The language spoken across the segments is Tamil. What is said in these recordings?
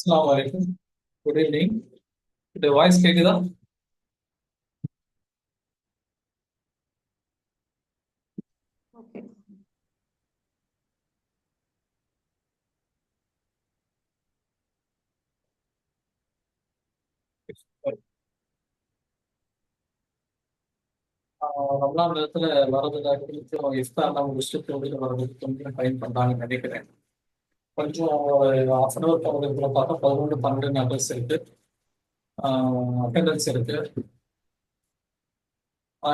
அஸ்ஸலாமு அலைக்கும். Good evening. இந்த வாய்ஸ் கேக்குதா? ஓகே. ரமலான் நேரத்துல வரதுல கொஞ்சம் இஃப்தார்லாம் முடிச்சுட்டு தொழில் வர்றதுக்கு கொஞ்சம் டைம் பண்றாங்கன்னு நினைக்கிறேன். கொஞ்சம் ஹாஃப் அன் அவர் போகிறதுக்குள்ள பார்த்தா 11 12 நபர்ஸ் இருக்கு. அட்டெண்டன்ஸ் இருக்கு.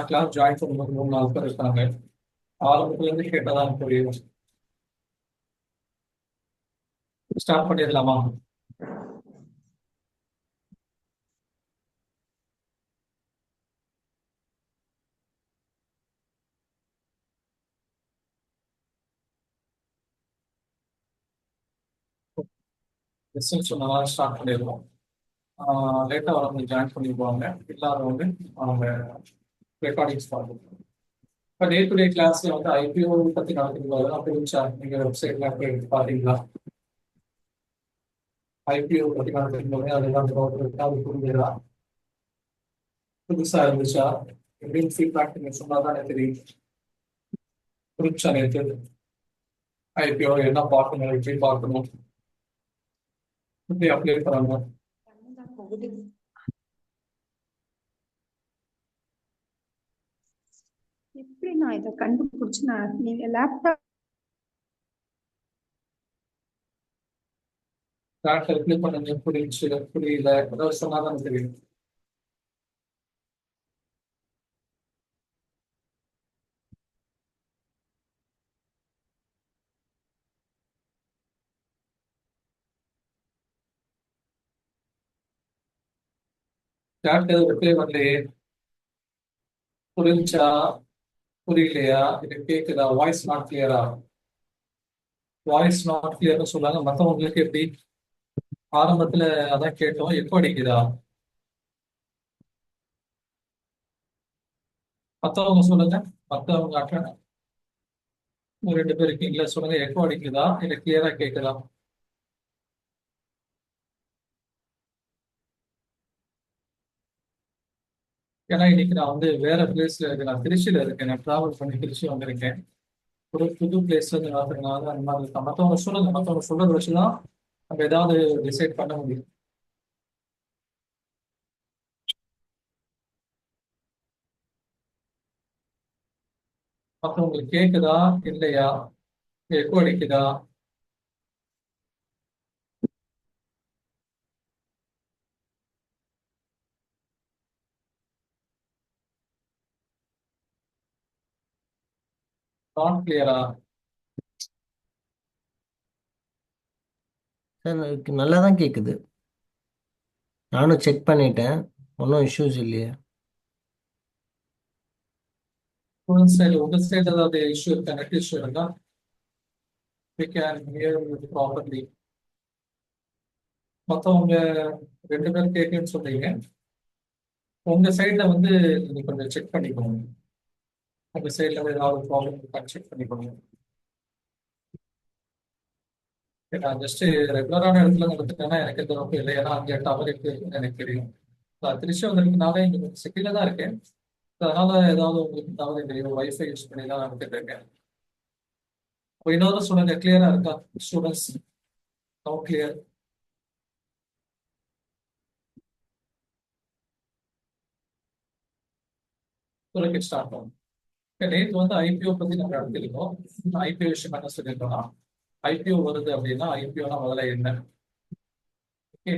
கிளாஸ் ஜாயின் பண்ணும்போது 3 4 பேர் இருக்காங்க. ஆரம்பத்துல இருந்து கேட்டதான் புரியும். ஸ்டார்ட் பண்ணிடலாமா? ரிசல்ட் சொன்னா ஸ்டார்ட் பண்ணிடலாம். லேட்டாக வரவங்க ஜாயின் பண்ணிக்குவாங்க. இல்லாதவங்க அவங்க ரெக்கார்டிங்ஸ் பார்க்கணும். இப்போ டே டு டே கிளாஸ்ல வந்து ஐபிஓ பத்தி நடக்குது, அதெல்லாம் புரிஞ்சா நீங்க வெப்சைட்ல போய் எடுத்து பாத்தீங்களா? ஐபிஓ பத்தி நடக்கும் போது அதெல்லாம் இருக்கு, அது புரிஞ்சுதா? புதுசா இருந்துச்சா? எப்படின்னு ஃபீட்பேக் நீங்க சொன்னாதான் எனக்கு தெரியும். புரிஞ்சா நேற்று ஐபிஓ என்ன பார்க்கணும், எப்படி பார்க்கணும், எப்படி அப்ளை பண்ணணும்? கண்ணுதான் போகுது. எப்படி நான் இதை கண்டுபிடிச்சு நீங்க லேப்டாப் டேரக்டா ரிப்ளை பண்ணுங்க, புரிஞ்சு புரியல ஏதாவது சொன்னாதான் தெரியும். டேரக்டா ரிப்ளை பண்ணலையே, புரிஞ்சா புரியலையா, இது கேக்குதா, வாய்ஸ் நாட் கிளியரா? வாய்ஸ் நாட் கிளியர்னு சொல்லாங்க. மற்றவங்களுக்கு எப்படி? ஆரம்பத்துல அதான் கேட்டோம், எப்போ அடிக்குதா? மற்றவங்க சொல்லுங்க. மற்றவங்க ஒரு 2 பேர் இருக்கீங்களா, சொல்லுங்க. எக்கோ அடிக்குதா இல்ல கிளியரா கேக்குதா? ஏன்னா இன்னைக்கு நான் வந்து வேற பிளேஸ்ல இருக்கேன். நான் திருச்சியில இருக்கேன். நான் டிராவல் பண்ணி திருச்சி வந்திருக்கேன். ஒரு புது பிளேஸ்ல இருந்து வரதுனால அந்த மாதிரி இருக்கா. மற்றவங்க சொல்லுங்க. மற்றவங்க சொல்றதை வச்சுதான் நம்ம ஏதாவது டிசைட் பண்ண முடியும். மற்றவங்களுக்கு கேக்குதா இல்லையா, எக்கோ அடிக்குதா? நாட் கிளியரா? சார் எனக்கு நல்லா தான் கேட்குது. நானும் செக் பண்ணிட்டேன், ஒன்றும் இஷ்யூஸ் இல்லையே. உங்க சைடு ஏதாவது இஷ்யூ இருக்கா, நெட் இஷ்யூ இருக்கா? we can hear you properly. மற்றவங்க 2 பேர் கேட்குன்னு சொல்றீங்க. உங்க சைட்ல வந்து நீங்க கொஞ்சம் செக் பண்ணிக்கோங்க. உங்க சைட்ல ஏதாவது ப்ராப்ளம் இருக்கா செக் பண்ணிக்கோங்க. நான் ஜஸ்ட் ரெகுலரான இடத்துல நடந்துட்டேன்னா எனக்கு எந்த அளவுக்கு இல்லை. ஏன்னா அங்கே டவர் இருக்குன்னு எனக்கு தெரியும். நான் திருச்சி வந்திருக்கனால இங்க கொஞ்சம் சிட்டில தான் இருக்கேன். அதனால ஏதாவது உங்களுக்கு தவறு தெரியும், வைஃபை யூஸ் பண்ணி தான் நடந்துட்டு இருக்கேன். இப்போ இன்னொரு சொல்லுங்க, கிளியரா இருக்கா ஸ்டூடெண்ட்ஸ்? No clear. சொல்லுங்க, ஸ்டார்ட் ஆகும். நேற்று வந்து ஐபிஓ பத்தி நம்ம நடத்திருக்கோம். ஐபிஓ விஷயம் என்ன சொல்லியிருக்கோம்னா, ஐபிஓ வருது அப்படின்னா ஐபிஓனா முதல்ல என்ன, ஓகே,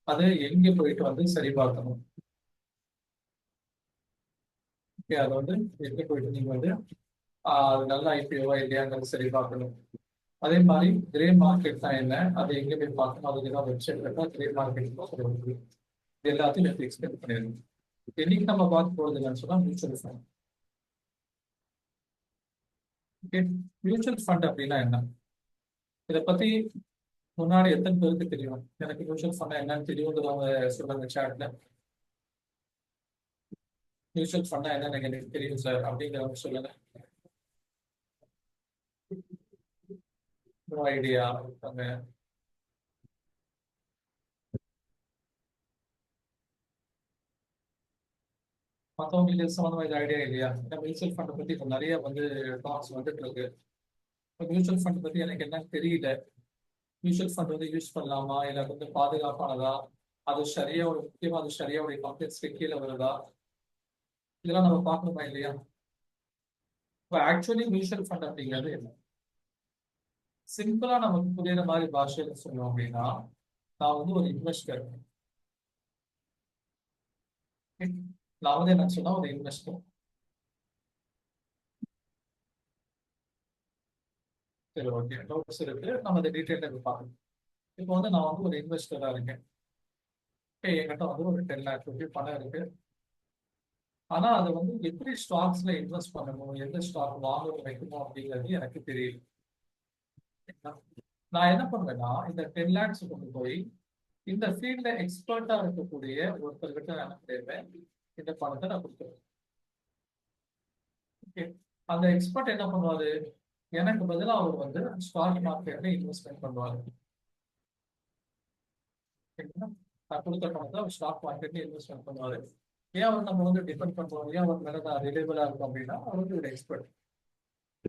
அது எங்க போயிட்டு வந்து சரி பார்க்கணும். ஓகே, அது வந்து எங்க போயிட்டு நீங்க வந்து அது நல்ல ஐபிஓவா இல்லையாங்கிறது சரி பார்க்கணும். அதே மாதிரி கிரே மார்க்கெட் தான் என்ன, அது எங்க போய் பார்க்கணும், அதுக்கு தான் வெப்சைட் இருக்கா, கிரே மார்க்கெட் சொல்லுவது. இது எல்லாத்தையும் எனக்கு எக்ஸ்பிளைன் பண்ணிடுங்க. இன்னைக்கு நம்ம பார்க்க போறது என்னன்னு சொன்னா mutual fund. Okay, mutual fund அப்படின்னா என்ன, இதை பத்தி முன்னாடி எத்தனை பேருக்கு தெரியும்? எனக்கு மியூச்சுவல் ஃபண்ட் என்னன்னு தெரியுங்கிறவங்க சொல்லுங்க சாட்ல. மியூச்சுவல் ஃபண்ட் என்னன்னு எனக்கு தெரியும் சார் அப்படிங்கிறவங்க சொல்லுங்க. ஐடியா இருக்காங்க. மற்றவங்களுக்கு சம்மந்தமாக இது ஐடியா இல்லையா? இந்த மியூச்சுவல் ஃபண்டை பற்றி இப்போ நிறைய வந்து டாக்ஸ் வந்துட்டு இருக்கு. இப்போ மியூச்சுவல் ஃபண்ட் பற்றி எனக்கு என்னன்னு தெரியல. மியூச்சுவல் ஃபண்ட் வந்து யூஸ் பண்ணலாமா, இல்லை அது வந்து பாதுகாப்பானதா, அது சரியாவோட முக்கியமாக அது சரியாவுடைய கம்ப்ளெக்ஸ்க்கு கீழே வருதா, இதெல்லாம் நம்ம பார்க்கணுமா இல்லையா? இப்போ ஆக்சுவலி மியூச்சுவல் ஃபண்ட் அப்படிங்கிறது என்ன? சிம்பிளா நமக்கு புரியுற மாதிரி பாஷையில சொல்லணும் அப்படின்னா, நான் வந்து ஒரு இன்வெஸ்டர். நான் வந்து என்ன சொன்னா ஒரு இன்வெஸ்டர். சரி, ஓகே, டவுட்ஸ் இருக்கு, நம்ம இந்த டீட்டெயில பார்க்கணும். இப்போ வந்து நான் வந்து ஒரு இன்வெஸ்டரா இருக்கேன். என்கிட்ட வந்து ஒரு 10 lakh பணம் இருக்கு. ஆனா அதை வந்து எப்படி ஸ்டாக்ஸ்ல இன்வெஸ்ட் பண்ணணும், எந்த ஸ்டாக் வாங்கணும் வைக்கணும் அப்படிங்கிறது எனக்கு தெரியல. நான் என்ன பண்ணுவேன்னா, இந்த 10 lakhs கொண்டு போய் இந்த ஃபீல்ட்ல எக்ஸ்பர்ட்டா இருக்கக்கூடிய ஒருத்தர்கிட்ட நான் தேடுவேன். இந்த பணத்தை நான் கொடுத்துருவேன். ஓகே, அந்த எக்ஸ்பர்ட் என்ன பண்ணுவாரு? எனக்கு பதிலாக அவர் வந்து ஸ்டாக் மார்க்கெட்ல இன்வெஸ்ட்மெண்ட் பண்ணுவாரு. ஓகேங்களா? நான் கொடுத்த பணத்தை அவர் ஸ்டாக் மார்க்கெட்ல இன்வெஸ்ட்மெண்ட் பண்ணுவாரு. ஏன் அவர் நம்ம வந்து டிபெண்ட் பண்றோம், ஏன் அவர் மேல நான் ரிலேபிளா இருக்கும் அப்படின்னா, அவர் வந்து ஒரு எக்ஸ்பர்ட்.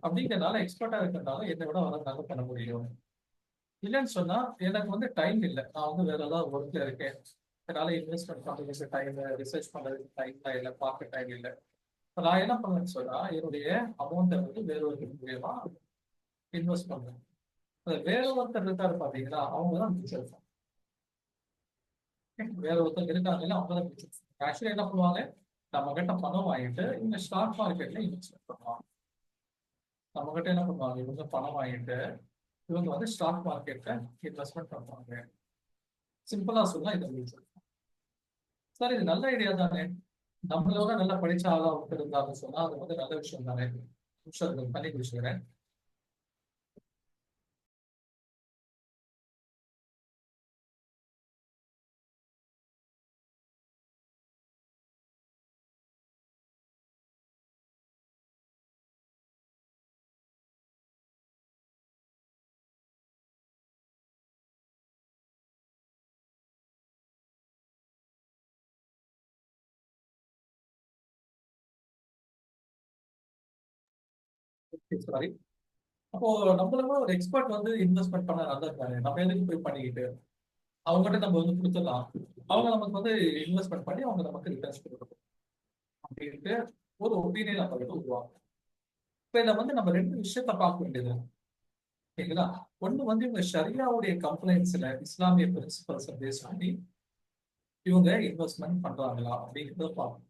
அப்படிங்கிறனால எக்ஸ்பர்ட்டா இருக்கிறதுனால என்னை விட அவரால் பண்ண முடியும். இல்லைன்னு சொன்னா எனக்கு வந்து டைம் இல்லை, நான் வந்து வேற ஏதாவது ஒர்க்ல இருக்கேன், என்னால இன்வெஸ்ட்மெண்ட் பண்றதுக்கு டைம், ரிசர்ச் பண்றதுக்கு டைம் தான் இல்லை, பார்க்க டைம் இல்லை. இப்போ நான் என்ன பண்ணுவேன்னு சொன்னா, என்னுடைய அமௌண்ட்டை வந்து வேற ஒரு மூலியமா இன்வெஸ்ட் பண்றேன். அது வேற ஒருத்தர் இருக்காரு பாத்தீங்கன்னா, அவங்க தான் மியூச்சுவல் ஃபண்ட். வேற ஒருத்தர் இருக்காங்கன்னா அவங்க தான் மியூச்சுவல் ஃபண்ட். ஆக்சுவலி என்ன பண்ணுவாங்க, நம்ம கிட்ட பணம் வாங்கிட்டு இந்த ஸ்டாக் மார்க்கெட்ல இன்வெஸ்ட்மெண்ட் பண்ணுவாங்க. நம்ம கிட்ட என்ன பண்ணுவாங்க, இவங்க பணம் வாங்கிட்டு இவங்க வந்து ஸ்டாக் மார்க்கெட்ல இன்வெஸ்ட்மெண்ட் பண்ணுவாங்க. சிம்பிளா சொன்னா இது மியூச்சுவல் ஃபண்ட். சார், இது நல்ல ஐடியா தானே, நம்மளோட நல்லா படிச்ச ஆளா ஒருத்தர் இருந்தாங்கன்னு சொன்னா அது வந்து நல்ல விஷயம் தானே. நிமிஷம் பண்ணி குடிச்சுக்கிறேன். சாரி. அப்போ நம்மளுமே ஒரு எக்ஸ்பர்ட் வந்து இன்வெஸ்ட்மெண்ட் பண்ண நல்லது தானே, நம்ம எதுக்கு போய் பண்ணிக்கிட்டு, அவங்ககிட்ட நம்ம வந்து கொடுத்துடலாம். அவங்க நமக்கு வந்து இன்வெஸ்ட்மெண்ட் பண்ணி அவங்க நமக்கு ரிட்டர்ன்ஸ் கொடுக்கணும் அப்படின்ட்டு ஒரு ஒப்பீனியன் நம்ம கிட்ட உருவாங்க. இப்ப இதை வந்து நம்ம ரெண்டு விஷயத்த பார்க்க வேண்டியது. ஓகேங்களா? ஒண்ணு வந்து இவங்க ஷரியாவுடைய கம்ப்ளைண்ட்ஸ்ல இஸ்லாமிய பிரின்சிபல்ஸ் பேஸ் பண்ணி இவங்க இன்வெஸ்ட்மெண்ட் பண்றாங்களா அப்படிங்கிறத பார்க்கணும்.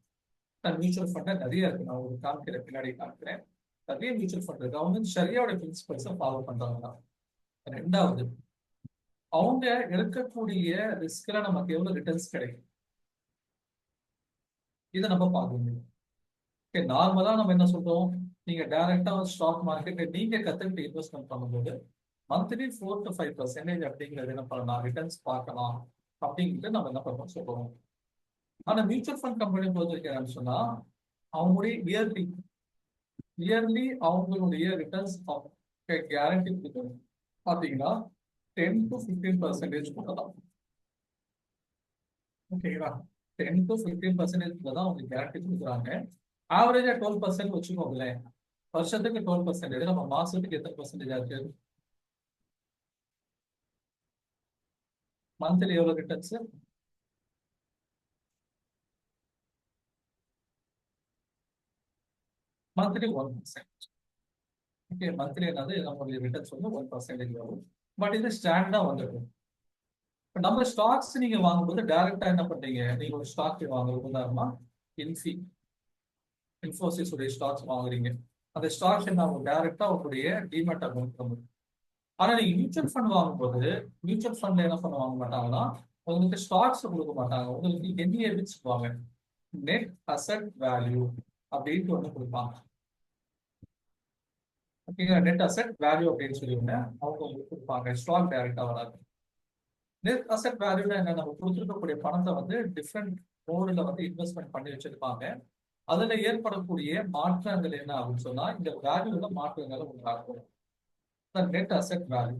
மியூச்சுவல் ஃபண்ட் நிறைய இருக்கு, நான் ஒரு காமிக்கிறேன், பின்னாடி காமிக்கிறேன். நிறைய மியூச்சுவல் ஃபண்ட் இருக்கு, அவங்க வந்து ஷரியாவுடைய பிரின்சிபல்ஸை ஃபாலோ பண்றாங்களா. ரெண்டாவது, அவங்க எடுக்கக்கூடிய ரிஸ்க்ல நமக்கு எவ்வளவு ரிட்டர்ன்ஸ் கிடைக்கும், இதை நம்ம பார்க்கணும். நார்மலா நம்ம என்ன சொல்றோம், நீங்க டைரக்டா ஸ்டாக் மார்க்கெட் நீங்க கத்துக்கிட்டு இன்வெஸ்ட்மெண்ட் பண்ணும்போது மந்த்லி 4 to 5% அப்படிங்கிறது என்ன பண்ணலாம், ரிட்டர்ன்ஸ் பார்க்கலாம் அப்படிங்கிறது நம்ம என்ன பண்ணோம் சொல்றோம். ஆனா மியூச்சுவல் ஃபண்ட் கம்பெனி பொறுத்த வரைக்கும் சொன்னா, அவங்களுடைய இயர்லி அவங்களுடைய ரிட்டர்ன்ஸ் கேரண்டி கொடுக்கணும். பாத்தீங்கன்னா 10 to 15% கொடுக்கலாம். ஓகேங்களா? 10 to 15% தான் அவங்க கேரண்டி கொடுக்குறாங்க. ஆவரேஜா 12% வச்சுக்கோங்களேன். வருஷத்துக்கு 12%, நம்ம மாசத்துக்கு எத்தனை பர்சன்டேஜ் ஆச்சு? மந்த்லி எவ்வளவு ரிட்டர்ன்ஸ்? மந்த்லி 1%. ஓகே, மந்த்லி என்னது நம்மளுடைய ரிட்டர்ன்ஸ் வந்து 1% வரும். பட் இது ஸ்டாண்டர்டா வந்துடும். இப்போ நம்ம ஸ்டாக்ஸ் நீங்க வாங்கும்போது டைரக்டா என்ன பண்றீங்க, நீங்க ஒரு ஸ்டாக் வாங்குறது உதாரணமா இன்ஃபோசிஸ் உடைய ஸ்டாக்ஸ் வாங்குறீங்க. அந்த ஸ்டாக்ஸ் என்ன ஆகும், டைரக்டா உங்களுடைய டிமெட் அக்கௌண்ட் வரும். ஆனா நீங்க மியூச்சுவல் ஃபண்ட் வாங்கும்போது மியூச்சுவல் ஃபண்ட்ல என்ன பண்ண வாங்க மாட்டாங்கன்னா, உங்களுக்கு ஸ்டாக்ஸ் கொடுக்க மாட்டாங்க, உங்களுக்கு NAV சொல்லுவாங்க, நெட் அசெட் வேல்யூ அப்படின்ட்டு ஒண்ணு கொடுப்பாங்க. ஓகேங்களா? நெட் அசெட் வேல்யூ அப்படின்னு சொல்லிவிங்க, அவங்க உங்களுக்கு கொடுப்பாங்க. ஸ்டாக் டைரக்டா வராது. நெட் அசெட் வேல்யூல என்ன, நம்ம கொடுத்துருக்கக்கூடிய பணத்தை வந்து டிஃப்ரெண்ட் மோட்ல வந்து இன்வெஸ்ட்மெண்ட் பண்ணி வச்சிருப்பாங்க. அதுல ஏற்படக்கூடிய மாற்றங்கள் என்ன அப்படின்னு சொன்னா, இந்த வேல்யூல மாற்றங்களை உண்டாகும். நெட் அசெட் வேல்யூ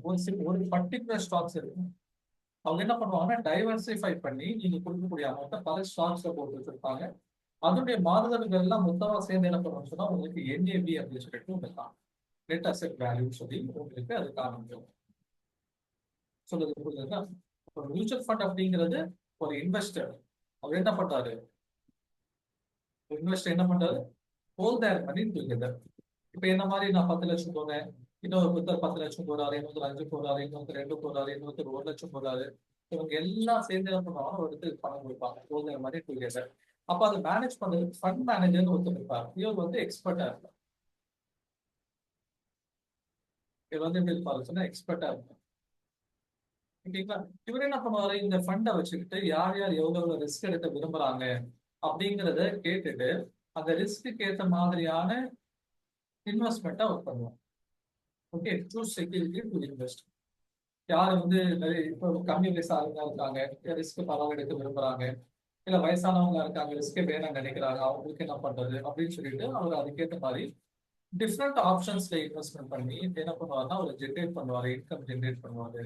ஒரு பர்டிகுலர் ஸ்டாக்ஸ் இருக்கு, அவங்க என்ன பண்ணுவாங்கன்னா டைவர்சிஃபை பண்ணி நீங்க கொடுக்கக்கூடிய அமௌண்ட்டை பல ஸ்டாக்ஸ்ல போட்டு வச்சிருப்பாங்க. அதனுடைய மாறுதல்கள் எல்லாம் மொத்தமா சேர்ந்து என்ன பண்ணுவோம்னு சொன்னா உங்களுக்கு NAV அப்படின்னு சொல்லிட்டு ஒன்று காணும். நெட் அசெட் வேல்யூ சொல்லி உங்களுக்கு அது காமிக்கும். சொல்லுது புரியுதுங்களா? ஒரு மியூச்சுவல் ஃபண்ட் அப்படிங்கிறது ஒரு இன்வெஸ்டர் அவர் என்ன பண்றாரு? இன்வெஸ்டர் என்ன பண்றாரு? ஹோல் தேர் மணி டுகெதர். இப்ப என்ன மாதிரி நான் 10 லட்சம் போறேன், இன்னொரு புத்தர் 10 லட்சம் போறாரு, இன்னொருத்தர் 5 போறாரு, இன்னொருத்தர் 2 போறாரு, இன்னொருத்தர் 1 லட்சம் போறாரு. இவங்க எல்லாம் சேர்ந்து என்ன பண்ணுவாங்க? ஒரு இடத்துக்கு பணம் கொடுப்பாங்க, ஹோல் தேர் மணி டுகெதர். அப்ப அதை மேனேஜ் பண்றது ஃபண்ட் மேனேஜர்னு ஒருத்தர் இருப்பார். இவர் வந்து எக்ஸ்பர்ட்டா இருப்பார். இவர் வந்து எப்படி இருப்பாரு சொன்னா எக்ஸ்பர்ட்டா இருப்பார். ஓகேங்களா? இவர் என்ன பண்ணுவாரு? இந்த ஃபண்டை வச்சுக்கிட்டு யார் யார் எவ்வளவு ரிஸ்க் எடுக்க விரும்புறாங்க அப்படிங்கிறத கேட்டுட்டு அந்த ரிஸ்க்கு ஏற்ற மாதிரியான இன்வெஸ்ட்மெண்ட்டை அவர் பண்ணுவார். Okay, choose security to invest. யார் வந்து நிறைய இப்போ கம்மி வயசு ஆளுங்க இருக்காங்க, ரிஸ்க் பரவாயில்ல எடுக்க விரும்புறாங்க, இல்ல வயசானவங்க இருக்காங்க ரிஸ்கே வேணும்னு நினைக்கிறாங்க, அவங்களுக்கு என்ன பண்றது அப்படின்னு சொல்லிட்டு அவர் அதுக்கேற்ற மாதிரி டிஃப்ரெண்ட் ஆப்ஷன்ஸ்ல இன்வெஸ்ட்மெண்ட் பண்ணி என்ன பண்ணுவாருன்னா அவர் ஜென்ரேட் பண்ணுவாரு, இன்கம் ஜென்ரேட் பண்ணுவாரு.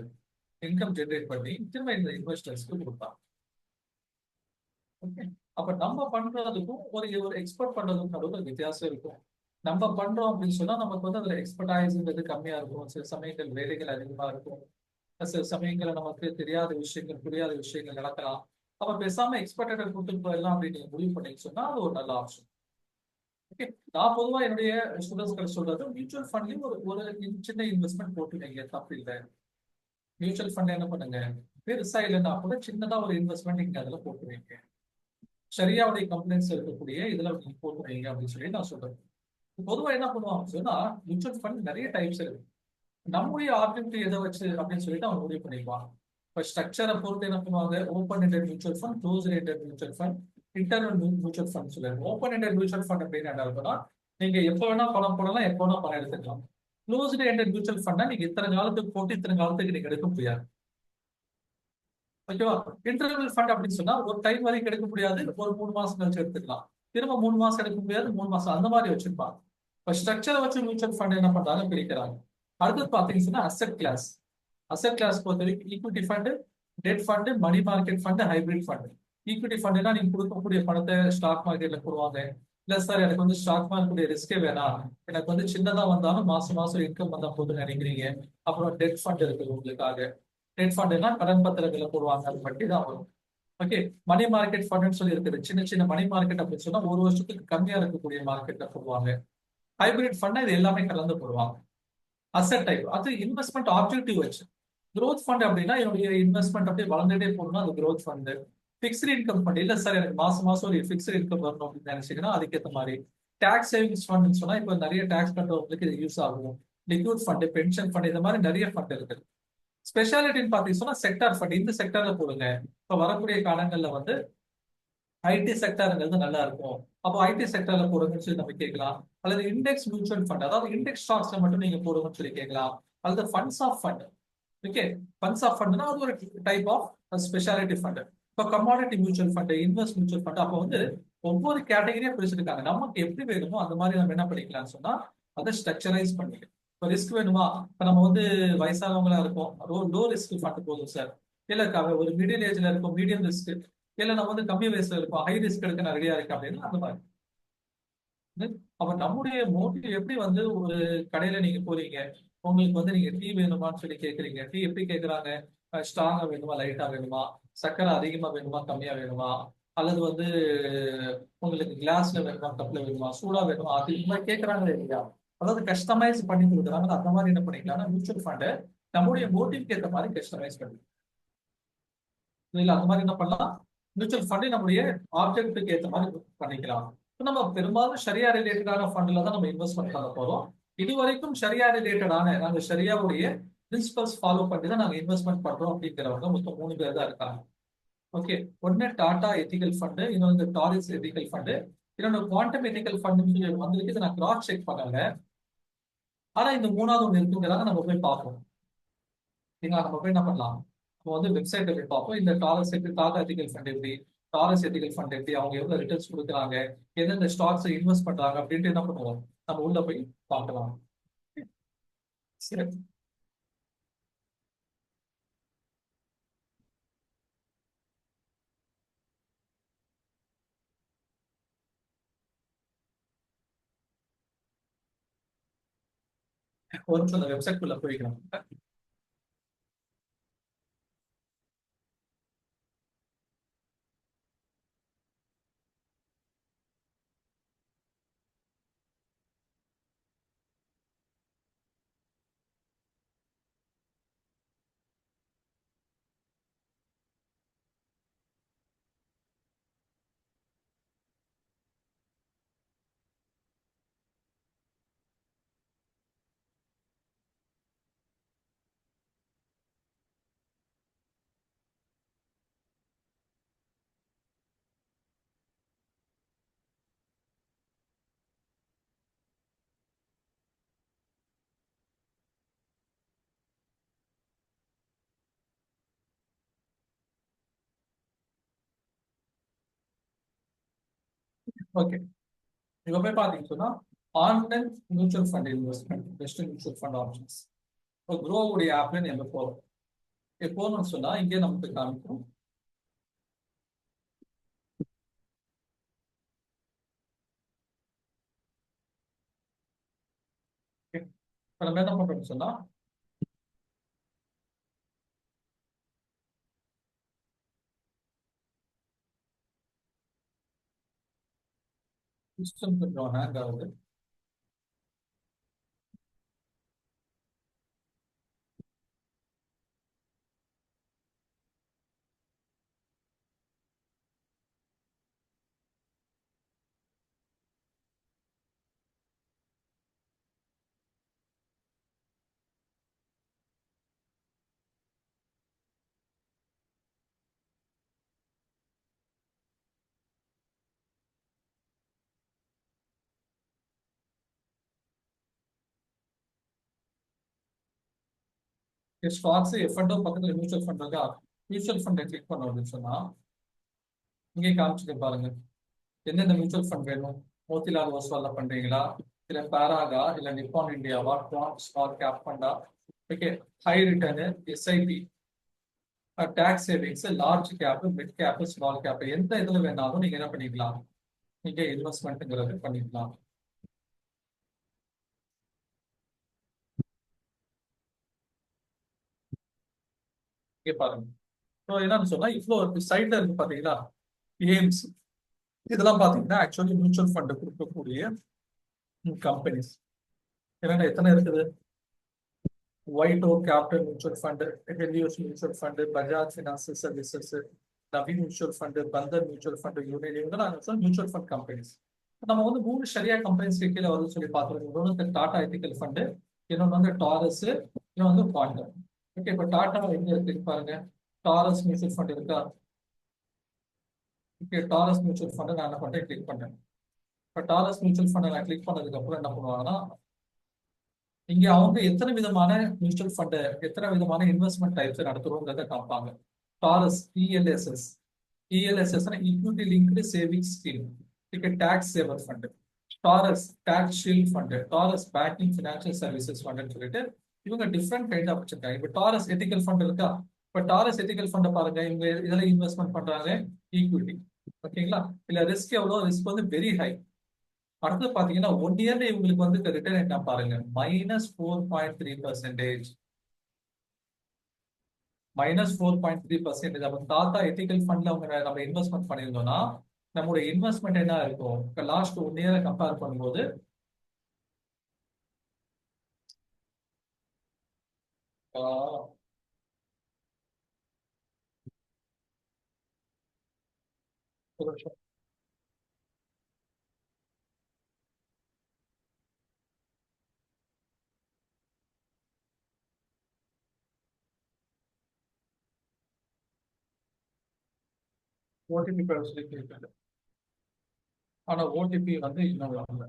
இன்கம் ஜென்ரேட் பண்ணி திரும்ப இந்த இன்வெஸ்டர்ஸ்க்கு கொடுப்பாங்க. ஓகே, அப்ப நம்ம பண்றதுக்கும் ஒரு ஒரு எக்ஸ்போர்ட் பண்றதுக்கும் நடுவில் வித்தியாசம் இருக்கும். நம்ம பண்றோம் அப்படின்னு சொன்னா நமக்கு வந்து அதுல எக்ஸ்பர்டைஸ்ன்றது கம்மியா இருக்கும், சில சமயங்கள் வேலைகள் அதிகமா இருக்கும், சில சமயங்கள்ல நமக்கு தெரியாத விஷயங்கள் புரியாத விஷயங்கள் நடக்கலாம். அப்ப பேசாம எக்ஸ்பர்ட்டை கூட்டிட்டு போயிடலாம் அப்படின்னு நீங்க முடிவு பண்ணீங்க சொன்னா அது ஒரு நல்ல ஆப்ஷன். ஓகே, நான் பொதுவா என்னுடைய ஸ்டூடெண்ட்ஸ்கள் சொல்றது மியூச்சுவல் ஃபண்ட்லயும் ஒரு ஒரு சின்ன இன்வெஸ்ட்மெண்ட் போட்டு வைங்க, தப்பு இல்லை. மியூச்சுவல் ஃபண்ட் என்ன பண்ணுங்க, பெருசா இல்லைன்னா கூட சின்னதா ஒரு இன்வெஸ்ட்மெண்ட் நீங்க அதுல போட்டு வைங்க. ஷரியாவுடைய கம்பெனிஸ் இருக்கக்கூடிய இதுல நீங்க போட்டு வைங்க அப்படின்னு சொல்லி நான் சொல்றேன். பொதுவா என்ன பண்ணுவாங்க சொன்னா மியூச்சுவல் ஃபண்ட் நிறைய டைப்ஸ் இருக்கு. நம்முடைய ஆப்ஜெக்ட் எதை வச்சு அப்படின்னு சொல்லிட்டு அவங்க முடிவு பண்ணிக்குவாங்க. இப்போ ஸ்ட்ரக்சரை பொறுத்து என்ன பண்ணுவாங்க, open ended mutual fund, close ended mutual fund, internal mutual fund சொல்லுவாங்க. ஓப்பன் எண்டட் மியூச்சுவல் ஃபண்ட் அப்படின்னு என்ன இருக்குன்னா நீங்க எப்போ வேணா பணம் போடலாம், எப்போ வேணா பணம் எடுத்துக்கலாம். க்ளோஸ்டு எண்டட் மியூச்சுவல் ஃபண்டா நீங்க இத்தனை காலத்துக்கு போட்டு இத்தனை காலத்துக்கு நீங்க எடுக்க முடியாது. ஓகேவா? இன்டர்னல் ஃபண்ட் அப்படின்னு சொன்னா ஒரு டைம் வரைக்கும் எடுக்க முடியாது, ஒரு 3 மாசம் கழிச்சு எடுத்துக்கலாம், திரும்ப 3 மாசம் எடுக்க முடியாது, 3 மாசம் அந்த மாதிரி வச்சிருப்பாங்க. இப்போ ஸ்ட்ரக்சரை வச்சு மியூச்சுவல் ஃபண்ட் என்ன பண்றாங்க பிரிக்கிறாங்க. அடுத்தது பாத்தீங்கன்னா அசெட் கிளாஸ். அசெட் கிளாஸ் பொறுத்த வரைக்கும் equity fund, debt fund, money market fund, hybrid fund. Equity ஃபண்டுனா நீங்க கொடுக்கக்கூடிய பணத்தை ஸ்டாக் மார்க்கெட்ல போடுவாங்க. இல்ல சார் எனக்கு வந்து ஸ்டாக் மார்க்கெட் ரிஸ்கே வேணாம், எனக்கு வந்து சின்னதா வந்தாலும் மாசம் மாசம் இன்கம் வந்தா போதுன்னு நினைக்கிறீங்க. அப்புறம் டெட் ஃபண்ட் இருக்குது உங்களுக்காக. டெட் ஃபண்டுனா கடன் பத்திரங்களை போடுவாங்க, அது வட்டி தான் வரும். ஓகே, மணி மார்க்கெட் ஃபண்டுன்னு சொல்லி இருக்குது, சின்ன சின்ன மணி மார்க்கெட் அப்படின்னு சொன்னா ஒரு வருஷத்துக்கு கம்மியா இருக்கக்கூடிய மார்க்கெட்ல போடுவாங்க. ஹைபிரிட் ஃபண்ட் இது எல்லாமே கலந்து போடுவாங்க. அசெட் டைப் அது இன்வெஸ்ட்மெண்ட் ஆப்ஜெக்டிவ் வச்சு. growth ஃபண்ட் அப்படின்னா என்னுடைய இன்வெஸ்ட்மெண்ட் அப்படியே வளர்ந்துட்டே போகணும், அது growth fund. Fixed income fund இல்ல சார் எனக்கு மாசம் மாசம் ஒரு ஃபிக்ஸ்டு இன்கம் வரணும் அப்படின்னு நினைச்சீங்கன்னா அதுக்கேற்ற மாதிரி. டாக்ஸ் சேவிங்ஸ் ஃபண்ட் சொன்னா இப்போ நிறைய டாக்ஸ் கட்டுறவங்களுக்கு இது யூஸ் ஆகும். லிக்விட் ஃபண்ட், பென்ஷன் ஃபண்ட், இந்த மாதிரி நிறைய ஃபண்ட் இருக்குது. ஸ்பெஷாலிட்டின்னு பாத்தீங்கன்னா செக்டார் ஃபண்ட், இந்த செக்டார்ல போடுங்க. இப்ப வரக்கூடிய காலங்கள்ல வந்து ஐடி செக்டாருங்கிறது நல்லா இருக்கும், அப்போ ஐடி செக்டர்ல போடுங்கன்னு சொல்லி நம்ம கேட்கலாம். அல்லது இண்டெக்ஸ் மியூச்சுவல் ஃபண்ட், அதாவது இண்டெக்ஸ் ஸ்டாக்ஸ்ல மட்டும் நீங்க போடுங்கன்னு சொல்லி கேட்கலாம். அல்லது funds of fund. Okay, funds of ஃபண்ட்னா அது ஒரு டைப் ஆஃப் ஸ்பெஷாலிட்டி ஃபண்ட். இப்போ commodity mutual fund, invest mutual fund, அப்போ வந்து ஒவ்வொரு கேட்டகரியா பிரிச்சிருக்காங்க. நமக்கு எப்படி வேணுமோ அந்த மாதிரி நம்ம என்ன பண்ணிக்கலாம்னு சொன்னா அதை ஸ்ட்ரக்சரைஸ் பண்ணிக்கலாம். இப்போ ரிஸ்க் வேணுமா, இப்போ நம்ம வந்து வயசானவங்களா இருக்கும், லோ ரிஸ்க் ஃபண்ட் போதும் சார். இல்ல ஒரு மிடில் ஏஜ்ல இருக்கும், மீடியம் ரிஸ்க். இல்ல நம்ம வந்து கம்மி வயசுல இருப்போம், ஹை ரிஸ்க் எடுக்க நான் ரெடியா இருக்கேன் அப்படின்னா அந்த மாதிரி. அப்ப நம்முடைய மோட்டிவ் எப்படி வந்து ஒரு கடையில நீங்க போறீங்க, உங்களுக்கு வந்து நீங்க டீ வேணுமான்னு சொல்லி கேக்குறீங்க. டீ எப்படி கேக்குறாங்க? ஸ்ட்ராங்கா வேணுமா, லைட்டா வேணுமா, சர்க்கரை அதிகமா வேணுமா, கம்மியா வேணுமா, அல்லது வந்து உங்களுக்கு கிளாஸ்ல வேணுமா, கப்ல வேணுமா, சூடா வேணுமா, அது இந்த மாதிரி கேட்கறாங்க இல்லையா? அதாவது கஸ்டமைஸ் பண்ணி கொடுக்குறாங்க. அந்த மாதிரி என்ன பண்ணிக்கலாம்னா மியூச்சுவல் ஃபண்ட் நம்முடைய மோட்டிவ்க்கு ஏற்ற மாதிரி கஸ்டமைஸ் பண்ணி இல்ல அந்த மாதிரி என்ன பண்ணலாம், மியூச்சுவல் ஃபண்டை நம்முடைய ஆப்ஜெக்ட்டுக்கு ஏற்ற மாதிரி பண்ணிக்கலாம். நம்ம பெரும்பாலும் ஷரியா ரிலேட்டடான ஃபண்ட்ல தான் நம்ம இன்வெஸ்ட்மெண்ட் பண்ண போறோம். இது வரைக்கும் ஷரியா ரிலேட்டடான நாங்க ஷரியாவுடைய பிரின்சிபல்ஸ் ஃபாலோ பண்ணி தான் நாங்க இன்வெஸ்ட்மெண்ட் பண்றோம் அப்படிங்கிறவங்க மொத்தம் 3 பேர் தான் இருக்காங்க. ஓகே, ஒன்னு டாடா எத்திக்கல் ஃபண்டு, இன்னொன்று டாரிஸ் எத்திக்கல் ஃபண்டு, இன்னொன்று குவாண்டம் எத்திக்கல் ஃபண்ட் வந்திருக்கு. இதை நான் கிராஸ் செக் பண்ணல, ஆனா இந்த மூணாவது ஒன்று இருக்குங்கிறத நம்ம போய் பார்ப்போம். சரிங்களா? நம்ம போய் என்ன பண்ணலாம், நம்ம வந்து வெப்சைட்ல போய் பார்ப்போம். இந்த டாடா எத்திக்கல் ஃபண்ட் எப்படி, டாரஸ் எத்திக்கல் ஃபண்ட் எப்படி, அவங்க எவ்வளவு ரிட்டர்ன்ஸ் கொடுக்குறாங்க, எந்தெந்த ஸ்டாக்ஸ் இன்வெஸ்ட் பண்றாங்க அப்படின்ட்டு என்ன பண்ணுவோம், நம்ம உள்ள போய் பார்க்கலாம். சரி, ஒரு நிமிஷம் அந்த வெப்சைட் குள்ள போய்க்கலாம். ஓகே, இங்க போய் பாத்தீங்கன்னு சொன்னா online mutual fund investment best mutual fund options. இப்போ க்ரோ உடைய ஆப்ல நம்ம போறோம். எப்போன்னு சொன்னா இங்கே நமக்கு காமிக்கும். Okay. இப்ப நம்ம என்ன பண்றோம்னு சொன்னா சிஸ்டம் கொஞ்சம் ஹேங் ஆகுது. ஸ்டாக்ஸ் எஃப்எண்டோ பக்கத்துல மியூச்சுவல் ஃபண்ட் இருக்கா? மியூச்சுவல் ஃபண்டை கிளிக் பண்ண அப்படின்னு சொன்னா இங்கே காமிச்சுட்டு பாருங்க எந்தெந்த மியூச்சுவல் ஃபண்ட் வேணும். மோத்திலால் ஓஸ்வால்ல பண்றீங்களா, இல்ல பாராகா, இல்ல நிப்பான் இந்தியாவா, குவாண்ட் ஸ்மால் கேப் ஃபண்டா? Okay, high return, SIP, tax savings, large cap, mid cap, small cap, எந்த இதுல வேணாலும் நீங்க என்ன பண்ணிக்கலாம், நீங்க இன்வெஸ்ட்மெண்ட்ங்கிறது பண்ணிக்கலாம். இங்க பாருங்க. ஸோ என்னன்னு சொன்னா இவ்வளோ சைட்ல இருக்கு பாத்தீங்களா, எய்ம்ஸ், இதெல்லாம் பாத்தீங்கன்னா ஆக்சுவலி மியூச்சுவல் ஃபண்ட் கொடுக்கக்கூடிய கம்பெனிஸ். என்னென்ன எத்தனை இருக்குது? White Oak Capital mutual fund, Helios mutual fund, Bajaj financial services, Naveen mutual fund, Bandhan mutual fund, Union, இவங்கெல்லாம் மியூச்சுவல் ஃபண்ட் கம்பெனிஸ். நம்ம வந்து 3 சரியா கம்பெனிஸ் கீழே வருதுன்னு சொல்லி பார்த்துருக்கோம். இன்னொன்று வந்து டாடா எத்திக்கல் ஃபண்டு, இன்னொன்று வந்து டாரஸ், இன்னொன்று வந்து குவாண்டம். ஓகே, இப்போ டாடா எங்க இருக்கு பாருங்க. டாரஸ் மியூச்சுவல் ஃபண்ட் இருக்கா? ஓகே, டாரஸ் மியூச்சுவல் ஃபண்ட் நான் என்ன பண்றேன், கிளிக் பண்றேன். இப்போ டாரஸ் மியூச்சுவல் ஃபண்ட் நான் கிளிக் பண்ணதுக்கு அப்புறம் என்ன பண்ணுவாங்கன்னா இங்க அவங்க எத்தனை விதமான மியூச்சுவல் ஃபண்ட், எத்தனை விதமான இன்வெஸ்ட்மெண்ட் டைப்ஸ் நடத்துறோங்கிறத காப்பாங்க. Taurus ELSS, ELSS equity linked savings scheme, tax saver fund, Taurus tax shield fund, Taurus banking financial services fund சொல்லிட்டு இவங்க டிஃப்ரெண்ட் கைண்ட் ஆஃப் வச்சிருக்காங்க. இப்போ டாரஸ் எத்திக்கல் ஃபண்ட் இருக்கா? இப்போ டாரஸ் எத்திக்கல் ஃபண்ட் பாருங்க, இவங்க இதுல இன்வெஸ்ட்மெண்ட் பண்றாங்க ஈக்விட்டி. ஓகேங்களா? இல்ல ரிஸ்க் எவ்வளவு? ரிஸ்க் வந்து வெரி ஹை. அடுத்து பாத்தீங்கன்னா 1 இயர்ல இவங்களுக்கு வந்து ரிட்டர்ன் என்ன பாருங்க, -4.3%. -4.3%. அப்ப டாடா எத்திக்கல் ஃபண்ட்ல அவங்க நம்ம இன்வெஸ்ட்மெண்ட் பண்ணியிருந்தோம்னா நம்மளுடைய இன்வெஸ்ட்மெண்ட் என்ன இருக்கும், லாஸ்ட் 1 இயரை கம்பேர் பண்ணும்போது ஆஹ், ஒரு நிமிஷம். ஓடிபி சொல்லி கேட்குது. ஆனா ஓடிபி வந்து இன்னும் வரல.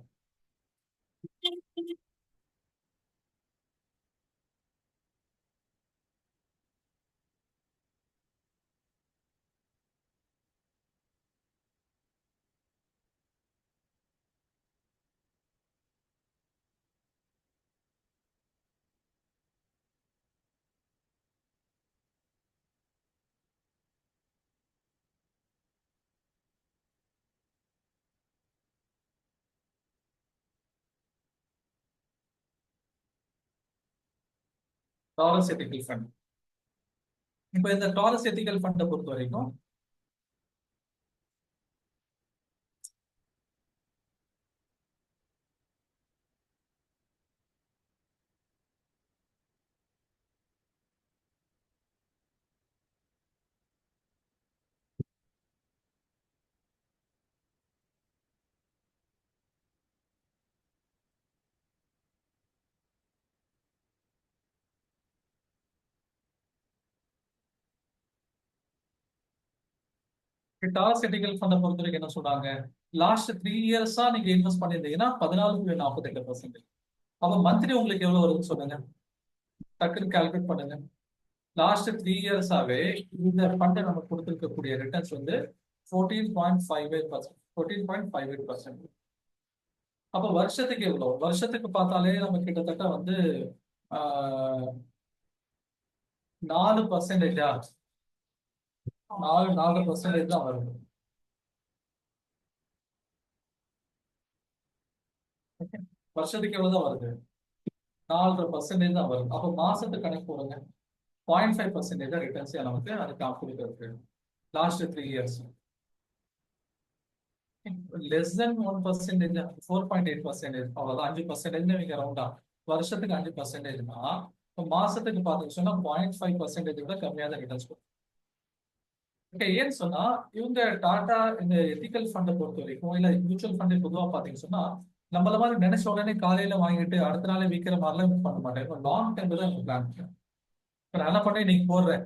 Taurus ethical fund. இப்போ இந்த டாரஸ் எத்திக்கல் ஃபண்டை பொறுத்த வரைக்கும் டாரஸ் எத்திக்கல் ஃபண்டை பொறுத்த வரைக்கும் என்ன சொல்றாங்க, லாஸ்ட் 3 இயர்ஸா நீங்க இன்வெஸ்ட் பண்ணியிருந்தீங்கன்னா 14.48%. அப்போ மந்த்லி உங்களுக்கு எவ்வளவு வருதுன்னு சொல்லுங்க, டக்குன்னு கால்குலேட் பண்ணுங்க. லாஸ்ட் 3 இயர்ஸாவே இந்த ஃபண்டை நம்ம கொடுத்துருக்கக்கூடிய ரிட்டர்ன்ஸ் வந்து 14.58%. 14.58%. அப்போ வருஷத்துக்கு எவ்வளவு, வருஷத்துக்கு பார்த்தாலே நம்ம கிட்டத்தட்ட வந்து 4%, 4% தான் வருது. வருஷத்துக்கு எவ்வளவுதான் வருது, 4.5% தான் வருது. அப்போ மாசத்துக்கு கணக்கு போடுங்க, 0.5% தான் ரிட்டர்ன்ஸ் நமக்கு அது காப்பிட்டு லாஸ்ட் 3 இயர்ஸ். லெஸ் தென் 1%, 4.8%, அவ்வளவுதான். 5% நீங்க ரவுண்டா வருஷத்துக்கு 5%னா இப்போ மாசத்துக்கு பார்த்தீங்கன்னு சொன்னா 0.5% விட கம்மியாக தான் ரிட்டர்ன்ஸ் கொடுக்கும். ஓகே, ஏன்னு சொன்னா இவங்க டாடா இந்த எத்திக்கல் ஃபண்டை பொறுத்த வரைக்கும் இல்ல மியூச்சுவல் ஃபண்டை பொதுவாக பார்த்தீங்கன்னு சொன்னா நம்மள மாதிரி நினைச்ச உடனே காலையில வாங்கிட்டு அடுத்த நாளே விற்கிற மாதிரிலாம் பண்ண மாட்டேன். இப்போ லாங் டைம்ல தான் பிளான் பண்ணுறேன். இப்போ நான் என்ன பண்ணேன், இன்னைக்கு போடுறேன்,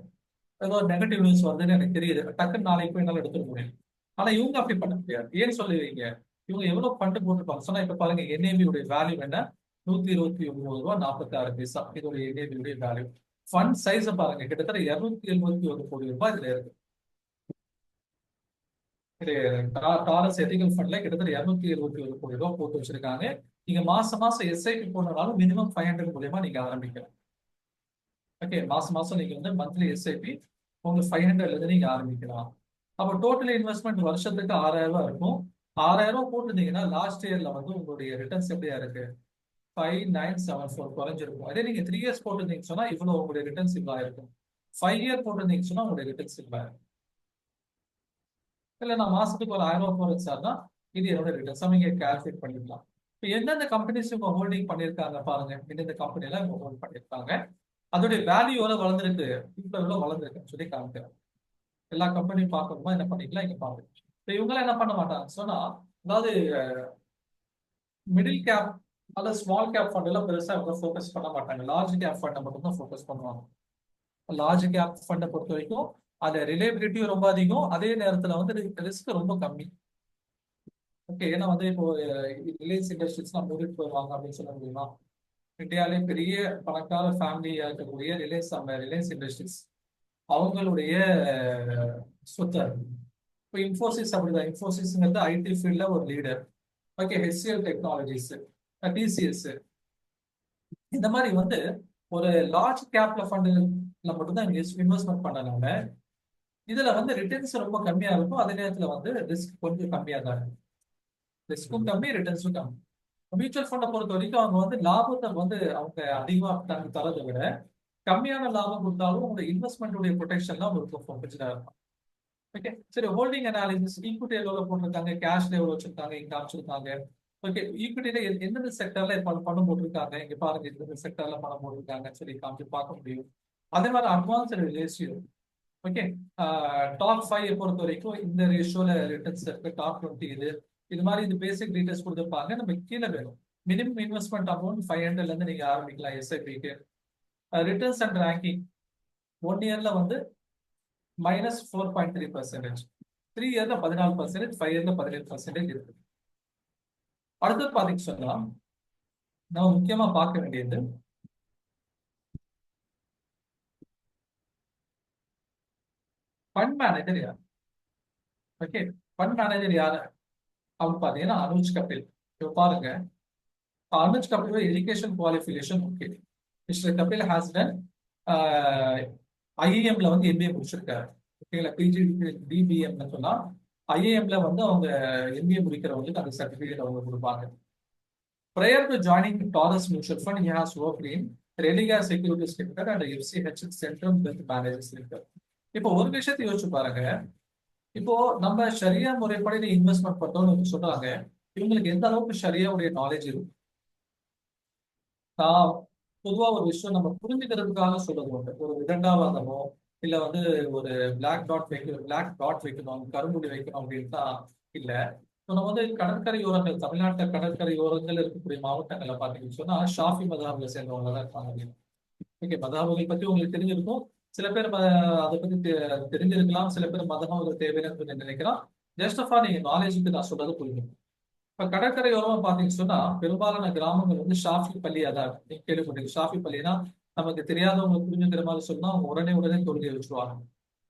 ஏதோ ஒரு நெகட்டிவ் நியூஸ் வருதுன்னு எனக்கு தெரியுது, டக்குன்னு நாளைக்கு போய் என்னால் எடுத்துட முடியும். ஆனா இவங்க அப்படி பண்ண முடியாது. ஏன்னு சொல்லுவீங்க, இவங்க எவ்வளவு ஃபண்டு போட்டுருப்பாங்க சொன்னா, இப்ப பாருங்க NAV உடைய வேல்யூ என்ன, 129 ரூபா 46 பைசா இதோட NAV உடைய வேல்யூ. ஃபண்ட் சைஸை பாருங்க, கிட்டத்தட்ட 271 கோடி ரூபாய் இதுல இருக்கு. டாரஸ் எத்திக்கல் ஃபண்ட்ல கிட்டத்தட்ட 271 கோடி ரூபாய் போட்டு வச்சிருக்காங்க. நீங்க மாசம் மாசம் SIP போனாலும் மினிமம் 500 மூலியமா நீங்க ஆரம்பிக்கலாம். ஓகே, மாசம் மாசம் நீங்க வந்து மந்த்லி SIP உங்களுக்கு 500 இருந்து நீங்க ஆரம்பிக்கலாம். அப்போ டோட்டல் இன்வெஸ்ட்மெண்ட் வருஷத்துக்கு 6000 ரூபாய் இருக்கும். 6000 ரூபாய் போட்டுருந்தீங்கன்னா லாஸ்ட் இயர்ல வந்து உங்களுடைய ரிட்டர்ன்ஸ் எப்படியா இருக்கு, 5974 குறைஞ்சிருக்கும். அதே நீங்க 3 இயர்ஸ் போட்டிருந்தீங்கன்னு சொன்னா இவ்வளவு உங்களுடைய ரிட்டர்ன்ஸ் இவ்வளவு இருக்கும். 5 இயர் போட்டிருந்தீங்கன்னு சொன்னா உங்களுடைய ரிட்டர்ன்ஸ் இவ்வளவு இருக்கும். இல்ல நான் மாசத்துக்கு ஒரு 1000 ரூபாய் போறேன் சார்னா இது என்னோட ரிட்டர்ன்ஸ் நீங்க கால்குலேட் பண்ணிக்கலாம். இப்போ எந்தெந்த கம்பெனிஸ் இவங்க ஹோல்டிங் பண்ணியிருக்காங்க பாருங்க, எந்தெந்த கம்பெனில இவங்க ஹோல்ட் பண்ணியிருக்காங்க, அதோடைய வேல்யூ எவ்வளவு வளர்ந்துருக்கு, இப்போ எவ்வளவு வளர்ந்துருக்குன்னு சொல்லி காமிக்கிறேன். எல்லா கம்பெனியும் பார்க்கணுமா என்ன பண்ணிக்கலாம், இங்க பாருங்க. இப்போ இவங்களாம் என்ன பண்ண மாட்டாங்க சொன்னா, அதாவது மிடில் கேப் அல்லது ஸ்மால் கேப் ஃபண்ட் எல்லாம் பெருசா இவங்க ஃபோக்கஸ் பண்ண மாட்டாங்க. லார்ஜ் கேப் ஃபண்டை மட்டும் தான் ஃபோக்கஸ் பண்ணுவாங்க. லார்ஜ் கேப் ஃபண்டை பொறுத்த வரைக்கும் அது ரிலேபிலிட்டியும் ரொம்ப அதிகம், அதே நேரத்துல வந்து ரிஸ்க் ரொம்ப கம்மி. ஓகே, ஏன்னா வந்து இப்போ ரிலையன்ஸ் இண்டஸ்ட்ரீஸ்லாம் மூடிட்டு போயிருவாங்க அப்படின்னு சொல்ல முடியுமா? இந்தியாவிலே பெரிய பணக்கார ஃபேமிலியா இருக்கக்கூடிய ரிலையன்ஸ் இண்டஸ்ட்ரீஸ் அவங்களுடைய சொத்து. இப்போ இன்ஃபோசிஸ் அப்படிதான். இன்ஃபோசிஸ்ங்கிறது IT ஃபீல்ட்ல ஒரு leader. Okay, HCL technologies, TCS, இந்த மாதிரி வந்து ஒரு லார்ஜ் கேப்ல ஃபண்டுல மட்டும்தான் இன்வெஸ்ட்மெண்ட் பண்ணனால இதுல வந்து ரிட்டர்ன்ஸ் ரொம்ப கம்மியா இருக்கும். அதே நேரத்துல வந்து ரிஸ்க் கொஞ்சம் கம்மியா தான் இருக்கும். ரிஸ்க்கும் கம்மி, ரிட்டர்ன்ஸும் கம்மி. மியூச்சுவல் ஃபண்டை பொறுத்த வரைக்கும் அவங்க வந்து லாபத்தை வந்து அவங்க அதிகமா தரதை விட கம்மியான லாபம் கொடுத்தாலும் உங்க இன்வெஸ்ட்மெண்ட்டுடைய ப்ரொடெக்ஷன்லாம் உங்களுக்கு ஃபோக்கஸ்டா இருக்கும். ஓகே, சரி, ஹோல்டிங் அனாலிசிஸ், ஈக்விட்டி எவ்வளவு போட்டிருக்காங்க, கேஷ்ல எவ்வளவு வச்சிருக்காங்க, இங்க காமிச்சிருக்காங்க. ஓகே, ஈக்விட்டியில எந்தெந்த செக்டர்ல பணம் போட்டிருக்காங்க, இங்க பாருங்க எந்தெந்த செக்டர்ல பணம் போட்டிருக்காங்கன்னு சொல்லி காமிச்சு பார்க்க முடியும். அதே மாதிரி அட்வான்ஸ்டு ரேஷியோ. ஓகே, டாப் 5 பொறுத்த வரைக்கும் இந்த ரேஷியோல ரிட்டர்ன்ஸ் இருக்கு. டாப் 20 இது மாதிரி இது பேசிக் டீடைல்ஸ் கொடுத்துருப்பாங்க. நம்ம கீழே வேணும் மினிமம் இன்வெஸ்ட்மெண்ட் அமௌண்ட் 500 இருந்து நீங்க ஆரம்பிக்கலாம் SIPக்கு. ரிட்டர்ன்ஸ் அண்ட் ரேங்கிங் 1 இயர்ல வந்து -4.3%, 3 இயர்ல 14%, 5 இயர்ல 17% இருக்கு. அடுத்தது பாத்தீங்கன்னா சொன்னா நம்ம முக்கியமா பார்க்க வேண்டியது ஃபண்ட் மேனேஜர் யார். ஓகே, ஃபண்ட் மேனேஜர் யாரு அப்படின்னு பாத்தீங்கன்னா அனுஜ் கபில். இப்போ பாருங்க, Anuj Kapil education qualification okay. Mister Kapil has done IIMல வந்து MBA முடிச்சிருக்காரு. ஓகேங்களா, PGDBM சொன்னா IIMல வந்து அவங்க MBA முடிக்கிறவங்களுக்கு அந்த சர்டிபிகேட் அவங்க கொடுப்பாங்க. Prior to joining Taurus Mutual Fund, he has worked in Religare securities limited and FCH central wealth managers limited. இப்போ ஒரு விஷயத்தை யோசிச்சு பாருங்க. இப்போ நம்ம ஷரியா முறைப்படி இன்வெஸ்ட்மெண்ட் பண்றோம்னு சொல்றாங்க. இவங்களுக்கு எந்த அளவுக்கு ஷரியாவுடைய நாலேஜ் இருக்கும்? நான் பொதுவா ஒரு விஷயம் நம்ம புரிஞ்சுக்கிறதுக்காக சொல்றது உண்டு. ஒரு விதண்டாவாதமோ இல்ல வந்து ஒரு பிளாக் டாட் வைக்கணும், கரும்புள்ளி வைக்கணும் அப்படின்னு தான் இல்ல. இப்போ நம்ம வந்து கடற்கரையோரங்கள், தமிழ்நாட்டு கடற்கரையோரங்கள் இருக்கக்கூடிய மாவட்டங்கள்ல பாத்தீங்கன்னு சொன்னா ஷாஃபி மதாபுல சேர்ந்தவங்க தான் இருப்பாங்க. ஓகே, மதகுகள் பத்தி உங்களுக்கு தெரிஞ்சிருக்கும். சில பேர் அதை பத்தி தெரிஞ்சிருக்கலாம், சில பேர் மதகுகள் தேவைன்னு நினைக்கலாம். ஜஸ்ட் ஆஃப் நீங்க நாலேஜுக்கு நான் சொல்றது புரியும். இப்ப கடற்கரையோரமா பாத்தீங்கன்னு சொன்னா பெரும்பாலான கிராமங்கள் வந்து ஷாஃபி பள்ளியா தான் இருக்கு. நீங்க கேள்விப்பட்டீங்க ஷாஃபி பள்ளினா நமக்கு தெரியாதவங்க புரிஞ்சுக்கிற மாதிரி சொன்னா அவங்க உடனே தொழுகை வச்சுருவாங்க.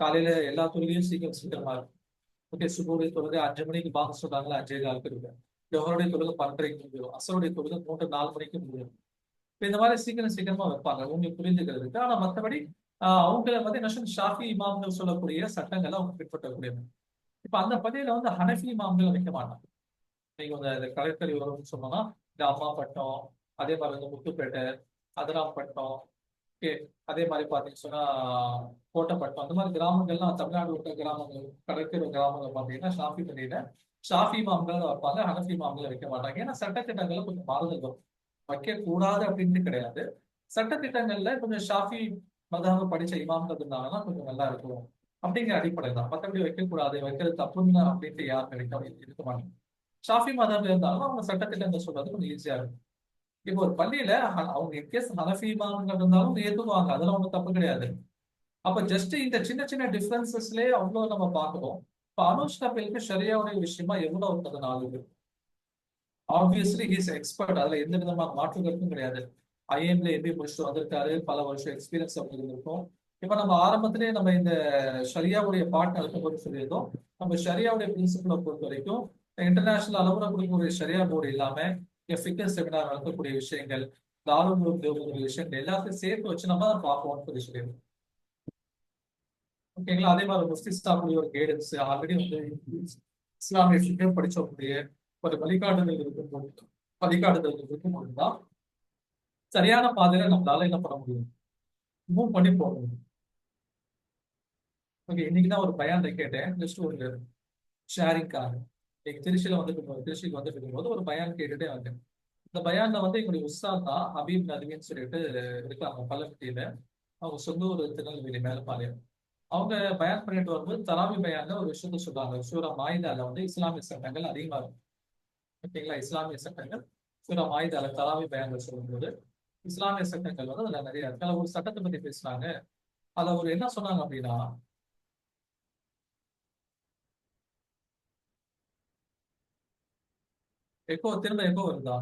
காலையில எல்லா தொழுகையும் சீக்கிரமா இருக்கும். ஓகே, சுபுடைய தொழுகை 5 மணிக்கு பாங்க சொல்றாங்களா, 5:15 இருக்கு. ஜோஹருடைய தொழுகை 12:30 முடியும். அசருடைய தொழுகை 3-4 மணிக்கு முடியும். இப்ப இந்த மாதிரி சீக்கிரமா வைப்பாங்க உங்களுக்கு புரிஞ்சுக்கிறதுக்கு. ஆனா மற்றபடி அவங்க வந்து என்ன ஷாஃபி இமாம்கள் சொல்லக்கூடிய சட்டங்களை அவங்க பின்பற்றக்கூடியது. இப்ப அந்த பகுதியில வந்து ஹனஃபி இமாம்கள் வைக்க மாட்டாங்க. நீங்க இந்த கடற்கரை உறவுன்னு சொன்னோம்னா இந்த அம்மாப்பட்டம், அதே மாதிரி வந்து முத்துப்பேட்டை, அதிராம்பட்டினம், ஓகே, அதே மாதிரி பாத்தீங்கன்னு சொன்னா கோட்டைப்பட்டம், அந்த மாதிரி கிராமங்கள்லாம் தமிழ்நாடு விட்ட கிராமங்கள், கடற்கரை கிராமங்கள் பாத்தீங்கன்னா ஷாஃபி பள்ளியில ஷாஃபி இமாம்கள் வைப்பாங்க, ஹனஃபி இமாம்கள் வைக்க மாட்டாங்க. ஏன்னா சட்டத்திட்டங்கள்ல கொஞ்சம் மாறுதல் வரும். வைக்க கூடாது அப்படின்னு கிடையாது. சட்டத்திட்டங்கள்ல கொஞ்சம் ஷாஃபி மதஹப படிச்ச இமாம்கள் இருந்தாங்கன்னா கொஞ்சம் நல்லா இருக்கும் அப்படிங்கிற அடிப்படை தான். மற்றபடி வைக்கக்கூடாது, வைக்கிறது தப்புன்னு அப்படின்ட்டு யாரும் இருக்க மாட்டாங்க. ஷாஃபி மதம் இருந்தாலும் அவங்க சட்டத்திட்டங்கள் சொல்றது கொஞ்சம் ஈஸியா இருக்கும். இப்போ ஒரு பள்ளியில அவங்க எக்கேஸ் ஹனஃபி இமாம்கள் இருந்தாலும் ஏத்துக்குவாங்க, அதெல்லாம் ஒன்றும் தப்பு கிடையாது. அப்ப ஜஸ்ட் இந்த சின்ன சின்ன டிஃபரன்சஸ்லயே அவ்வளவு நம்ம பார்க்கணும். இப்ப அனுஷ் கபிலுக்கு ஷரியாவுடைய விஷயமா எவ்வளவு இருக்கிறது நாலு. ஆப்வியஸ்லி ஹீஸ் எக்ஸ்பர்ட், அதுல எந்த விதமான மாற்று கருத்தும் கிடையாது. ஐஎம்ல எம்பி முடிச்சுட்டு வந்திருக்காரு, பல வருஷம் எக்ஸ்பீரியன்ஸ் அவங்களுக்கு இருக்கும். இப்ப நம்ம ஆரம்பத்திலேயே நம்ம இந்த ஷரியாவுடைய பார்ட்னர் பொறுத்து சொல்லியிருந்தோம். நம்ம ஷரியாவுடைய பிரின்சிபலை பொறுத்த வரைக்கும் இன்டர்நேஷனல் அளவுல கொடுக்கக்கூடிய ஷரியா போர்டு இல்லாம ஃபிட்னஸ் செமினார் நடக்கக்கூடிய விஷயங்கள், தாராள விஷயங்கள் எல்லாத்தையும் சேர்த்து வச்சு நம்ம தான் பார்ப்போம்னு சொல்லி சொல்லியிருந்தோம். ஓகேங்களா? அதே மாதிரி முஃப்தி சாப்பிடைய ஒரு கைடன்ஸ் ஆல்ரெடி வந்து இஸ்லாமிய விஷயம் படிச்சவங்களுடைய ஒரு வழிகாட்டுதல் இருக்கும்போதுதான் சரியான பாதையில நம்மளால என்ன பண்ண முடியும், மூவ் பண்ணி போக முடியும். ஓகே, இன்னைக்குதான் ஒரு பயான்ல கேட்டேன், ஜஸ்ட் ஒரு ஷேரிங்காக. இன்னைக்கு திருச்சிக்கு வந்துட்டு இருக்கும்போது ஒரு பயான் கேட்டுட்டே வந்தேன். இந்த பயான்ல வந்து எங்களுடைய உஸ்தாத் தான் ஹபீப் நதுவின்னு சொல்லிட்டு இருக்காங்க பல்லப்பட்டியில. அவங்க சொந்த ஒரு திருநெல்வேலி மேலப்பாளையம். அவங்க பயான் பண்ணிட்டு வரும்போது தராவி பயான்ல ஒரு விஷயத்த சொல்றாங்க. சூரா மாயிதால வந்து இஸ்லாமிய சட்டங்கள் அதிகமா இருக்கும். ஓகேங்களா? இஸ்லாமிய சட்டங்கள் சூரா மாயிதால தராவி பயான்கள் சொல்லும்போது இஸ்லாமிய சட்டங்கள் வந்து அதுல நிறைய இருக்கு. அதுல ஒரு சட்டத்தை பத்தி பேசுறாங்க. அதுல ஒரு என்ன சொன்னாங்க அப்படின்னா, திரும்ப எக்கோ வருதா?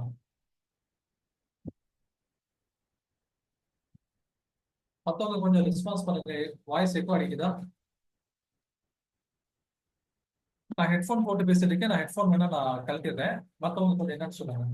மத்தவங்க கொஞ்சம் ரெஸ்பான்ஸ் பண்ணுங்க. வாய்ஸ் எக்கோ அடிக்குதா? நான் ஹெட்ஃபோன் போட்டு பேசிட்டு இருக்கேன். நான் ஹெட்ஃபோன் வேணா நான் கழட்டிடுறேன். மத்தவங்க கொஞ்சம் என்னன்னு சொல்லுங்க.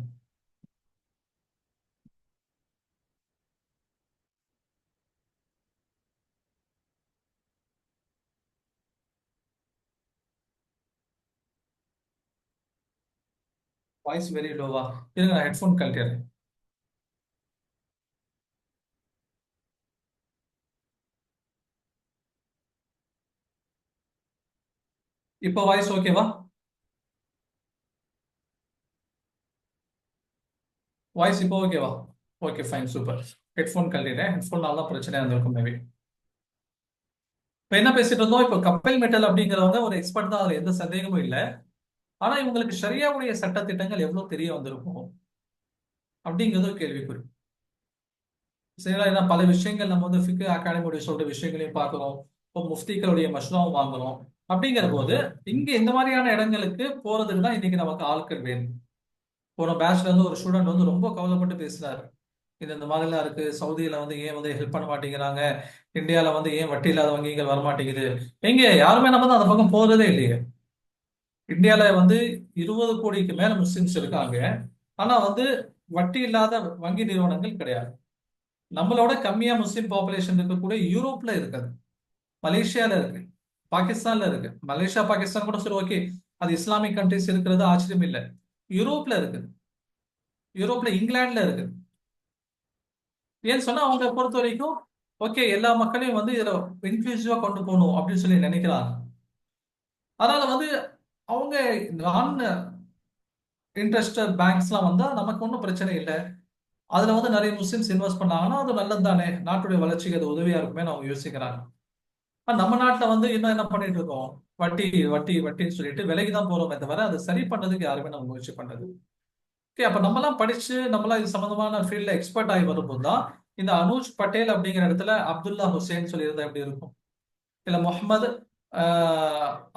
வாய்ஸ் வெரி லோவா? இருங்க, நான் ஹெட்ஃபோன் கழட்டிடுறேன். இப்போ வாய்ஸ் ஓகேவா? வாய்ஸ் இப்போ ஓகேவா? Okay, fine, super. ஹெட்ஃபோன் கழட்டிடுறேன். ஹெட்ஃபோன்னால தான் பிரச்சனையா இருந்திருக்கும் மேபி. இப்ப என்ன பேசிட்டு இருந்தோம்? இப்போ கப்பல் மெட்டல் அப்படிங்கிறவங்க ஒரு எக்ஸ்பர்ட் தான், அதுல எந்த சந்தேகமும் இல்லை. ஆனா இவங்களுக்கு ஷரியாவுடைய சட்டத்திட்டங்கள் எவ்வளவு தெரிய வந்திருக்கும் அப்படிங்கிறது ஒரு கேள்விக்குறி. சரிங்களா? ஏன்னா பல விஷயங்கள் நம்ம வந்து ஃபிக் அகாடமியோட சொல்ற விஷயங்களையும் பார்க்கிறோம். இப்போ முஃப்திகளுடைய மஷ்னாவும் வாங்குறோம். அப்படிங்கிற போது இங்க இந்த மாதிரியான இடங்களுக்கு போறதுக்கு தான் இன்னைக்கு நமக்கு ஆட்கள் வேணும். போன பேட்ச்ல இருந்து ஒரு ஸ்டூடெண்ட் வந்து ரொம்ப கவலைப்பட்டு பேசுறாரு. இந்த மாதிரிலாம் இருக்கு, சவுதியில வந்து ஏன் வந்து ஹெல்ப் பண்ண மாட்டேங்கிறாங்க, இந்தியால வந்து ஏன் வட்டி இல்லாத வங்கிகள் வரமாட்டேங்குது. எங்க யாருமே நம்ம தான் அந்த பக்கம் போறதே இல்லையே. இந்தியால வந்து 20 கோடிக்கு மேல முஸ்லிம்ஸ் இருக்காங்க. ஆனா வந்து வட்டி இல்லாத வங்கி நிறுவனங்கள் கிடையாது. நம்மளோட கம்மியா முஸ்லிம் பாப்புலேஷன் இருக்கக்கூடிய யூரோப்ல இருக்காது, மலேசியால இருக்கு, பாகிஸ்தான்ல இருக்கு. மலேசியா பாகிஸ்தான் கூட சரி, ஓகே, அது இஸ்லாமிக் கண்ட்ரிஸ் இருக்கிறது ஆச்சரியம் இல்லை. யூரோப்ல இருக்கு, யூரோப்ல இங்கிலாந்துல இருக்கு. ஏன்னு சொன்னா அவங்க பொறுத்த வரைக்கும் ஓகே எல்லா மக்களையும் வந்து இதுல இன்க்ளூசிவா கொண்டு போகணும் அப்படின்னு சொல்லி நினைக்கிறாங்க. அதனால வந்து அவங்க நான் இன்ட்ரெஸ்டட் பேங்க்ஸ்லாம் வந்தா நமக்கு ஒன்றும் பிரச்சனை இல்லை. அதுல வந்து நிறைய முஸ்லிம்ஸ் இன்வெஸ்ட் பண்ணாங்கன்னா அது நல்லது தானே, நாட்டுடைய வளர்ச்சிக்கு அது உதவியா இருக்குமே அவங்க யோசிக்கிறாங்க. நம்ம நாட்டுல வந்து இன்னும் என்ன பண்ணிட்டு இருக்கோம், வட்டி வட்டி வட்டின்னு சொல்லிட்டு விலைக்கு தான் போறோமே தவிர அதை சரி பண்றதுக்கு யாருமே நம்ம முயற்சி பண்றது. ஓகே, அப்ப நம்மலாம் படிச்சு நம்மளாம் இது சம்பந்தமான ஃபீல்ட்ல எக்ஸ்பர்ட் ஆகி வரும்போது தான் இந்த அனூஜ் பட்டேல் அப்படிங்கிற இடத்துல அப்துல்லா ஹுசேன் சொல்லியிருந்தா எப்படி இருக்கும், இல்ல முகமது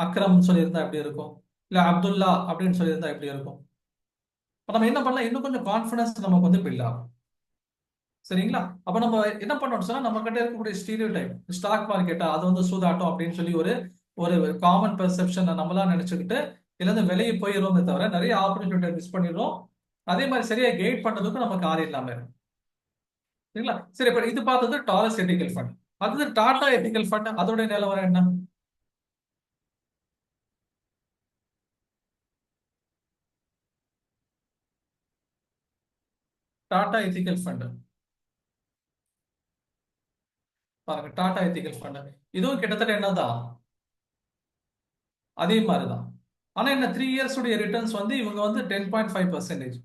அக்ரம் சொல்லியிருந்தா எப்படி இருக்கும், இல்ல அப்துல்லா அப்படின்னு சொல்லியிருந்தா எப்படி இருக்கும். அப்ப நம்ம என்ன பண்ணலாம், இன்னும் கொஞ்சம் கான்ஃபிடன்ஸ் நமக்கு வந்து பில்ட் ஆகும். சரிங்களா? அப்ப நம்ம என்ன பண்ணோம்னு சொன்னா நம்ம கிட்ட இருக்கக்கூடிய ஸ்டீரியோ டைப் ஸ்டாக் மார்க்கெட்டா அது வந்து சூதாட்டம் அப்படின்னு சொல்லி ஒரு ஒரு காமன் பெர்செப்ஷன் நம்மளா நினைச்சுக்கிட்டு இதுல இருந்து வெளியே போயிடுவோமே தவிர நிறைய ஆப்பர்ச்சுனிட்டி மிஸ் பண்ணிடுறோம். அதே மாதிரி சரியா கைட் பண்றதுக்கும் நமக்கு ஆள் இல்லாம இருக்கும். சரிங்களா? சரி, இப்ப இது பார்த்தது டாரஸ் எத்திக்கல் ஃபண்ட். அடுத்தது டாடா எத்திக்கல் ஃபண்ட், அதோட நிலவரம் என்ன? டாடா எத்திக்கல் ஃபண்ட் பாருங்க, டாடா எத்திக்கல் ஃபண்ட் இதுவும் கிட்டத்தட்ட என்னதான் அதே மாதிரிதான். ஆனா என்ன 3 இயர்ஸ் உடைய ரிட்டர்ன்ஸ் வந்து இவங்க வந்து 10.5%.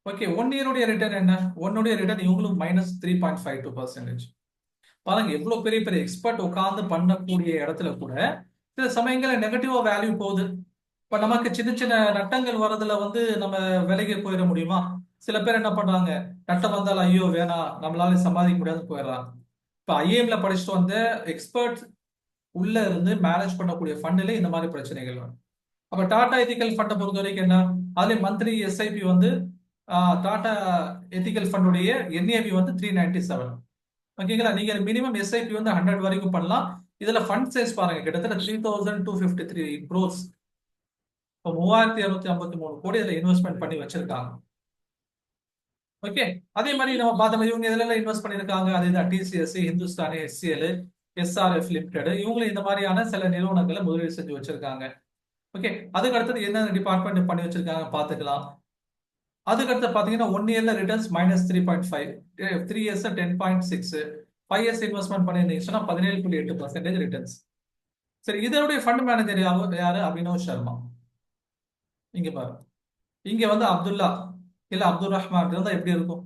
ஓகே, 1 இயருடைய ரிட்டர்ன் என்ன, ஒன்னுடைய ரிட்டர்ன் இவங்களுக்கு -3.52%. பாருங்க எவ்வளவு பெரிய பெரிய எக்ஸ்பர்ட் உட்கார்ந்து பண்ணக்கூடிய இடத்துல கூட சில சமயங்கள்ல நெகட்டிவா வேல்யூ போகுது. இப்ப நமக்கு சின்ன சின்ன நட்டங்கள் வர்றதுல வந்து நம்ம விலைக்கு போயிட முடியுமா? சில பேர் என்ன பண்றாங்க, நட்டம் வந்தாலும் ஐயோ வேணாம் நம்மளால சமாளிக்க முடியாது போயிடுறாங்க. இப்ப ஐஏஎம்ல படிச்சுட்டு வந்த எக்ஸ்பர்ட் உள்ள இருந்து மேனேஜ் பண்ணக்கூடிய ஃபண்ட்ல இந்த மாதிரி பிரச்சனைகள் வரும். அப்ப டாடா எத்திக்கல் ஃபண்டை பொறுத்த வரைக்கும் என்ன, அதுல மந்த்லி எஸ்ஐபி வந்து டாடா எத்திக்கல் ஃபண்டுடைய என்ஏபி வந்து 397. ஓகேங்களா? நீங்க மினிமம் எஸ்ஐபி வந்து 100 வரைக்கும் பண்ணலாம். இதுல ஃபண்ட் சைஸ் பாருங்க கிட்டத்தட்ட 3253 crores. இப்போ 3253 கோடி இதுல இன்வெஸ்ட்மெண்ட் பண்ணி வச்சிருக்காங்க. ஓகே, அதே மாதிரி நம்ம பார்த்த மாதிரி இவங்க இதுல இன்வெஸ்ட் பண்ணிருக்காங்க, அதுதான் TCS, Hindustani, SCL, SRF limited, இவங்களும் இந்த மாதிரியான சில நிறுவனங்களை முதலீடு செஞ்சு வச்சிருக்காங்க. ஓகே, அதுக்கு அடுத்தது என்ன டிபார்ட்மெண்ட் பண்ணி வச்சிருக்காங்க பார்த்துக்கலாம். அதுக்கு அடுத்து பாத்தீங்கன்னா 1 இயர்ல ரிட்டர்ன்ஸ் -3.5, 3 இயர்ஸ் 10.6, 5 இயர்ஸ் இன்வெஸ்ட்மெண்ட் பண்ணிருந்தீங்கன்னா 17.8% ரிட்டர்ன்ஸ். சரி, இதனுடைய ஃபண்ட் மேனேஜர் யாரு, அபினவ் சர்மா. இங்க பாரு, இங்க வந்து அப்துல்லா இல்ல அப்துல் ரஹ்மான் இருந்தா எப்படி இருக்கும்?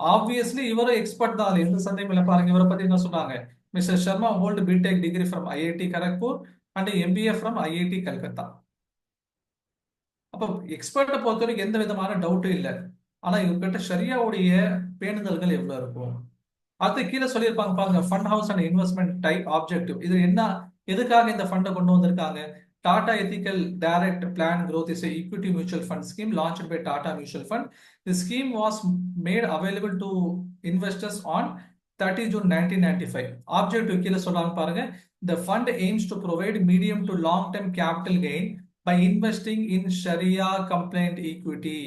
ஆப்வியஸ்லி இவரும் எக்ஸ்பர்ட் தான், எந்த சந்தேகம் இல்லை. பாருங்க இவரை பத்தி என்ன சொன்னாங்க, mister Sharma hold BTech degree from IIT Kharagpur and MBA from IIT Calcutta. அப்போ எக்ஸ்பர்ட்டை பொறுத்த வரைக்கும் எந்த விதமான டவுட்டும் இல்லை. ஆனா இவர்கிட்ட ஷரியாவுடைய பேணுதல்கள் எவ்வளவு இருக்கும். அது கீழே சொல்லியிருப்பாங்க பாருங்க, fund house and investment type objective. இது என்ன, எதுக்காக இந்த ஃபண்டை கொண்டு வந்திருக்காங்க? Tata ethical direct plan growth is a equity mutual fund scheme launched by Tata Mutual Fund. The scheme was made available to investors on 30 June 1995. Objective கீழே சொல்றாங்க பாருங்க, the fund aims to provide medium to long term capital gain by investing in Sharia compliant equity.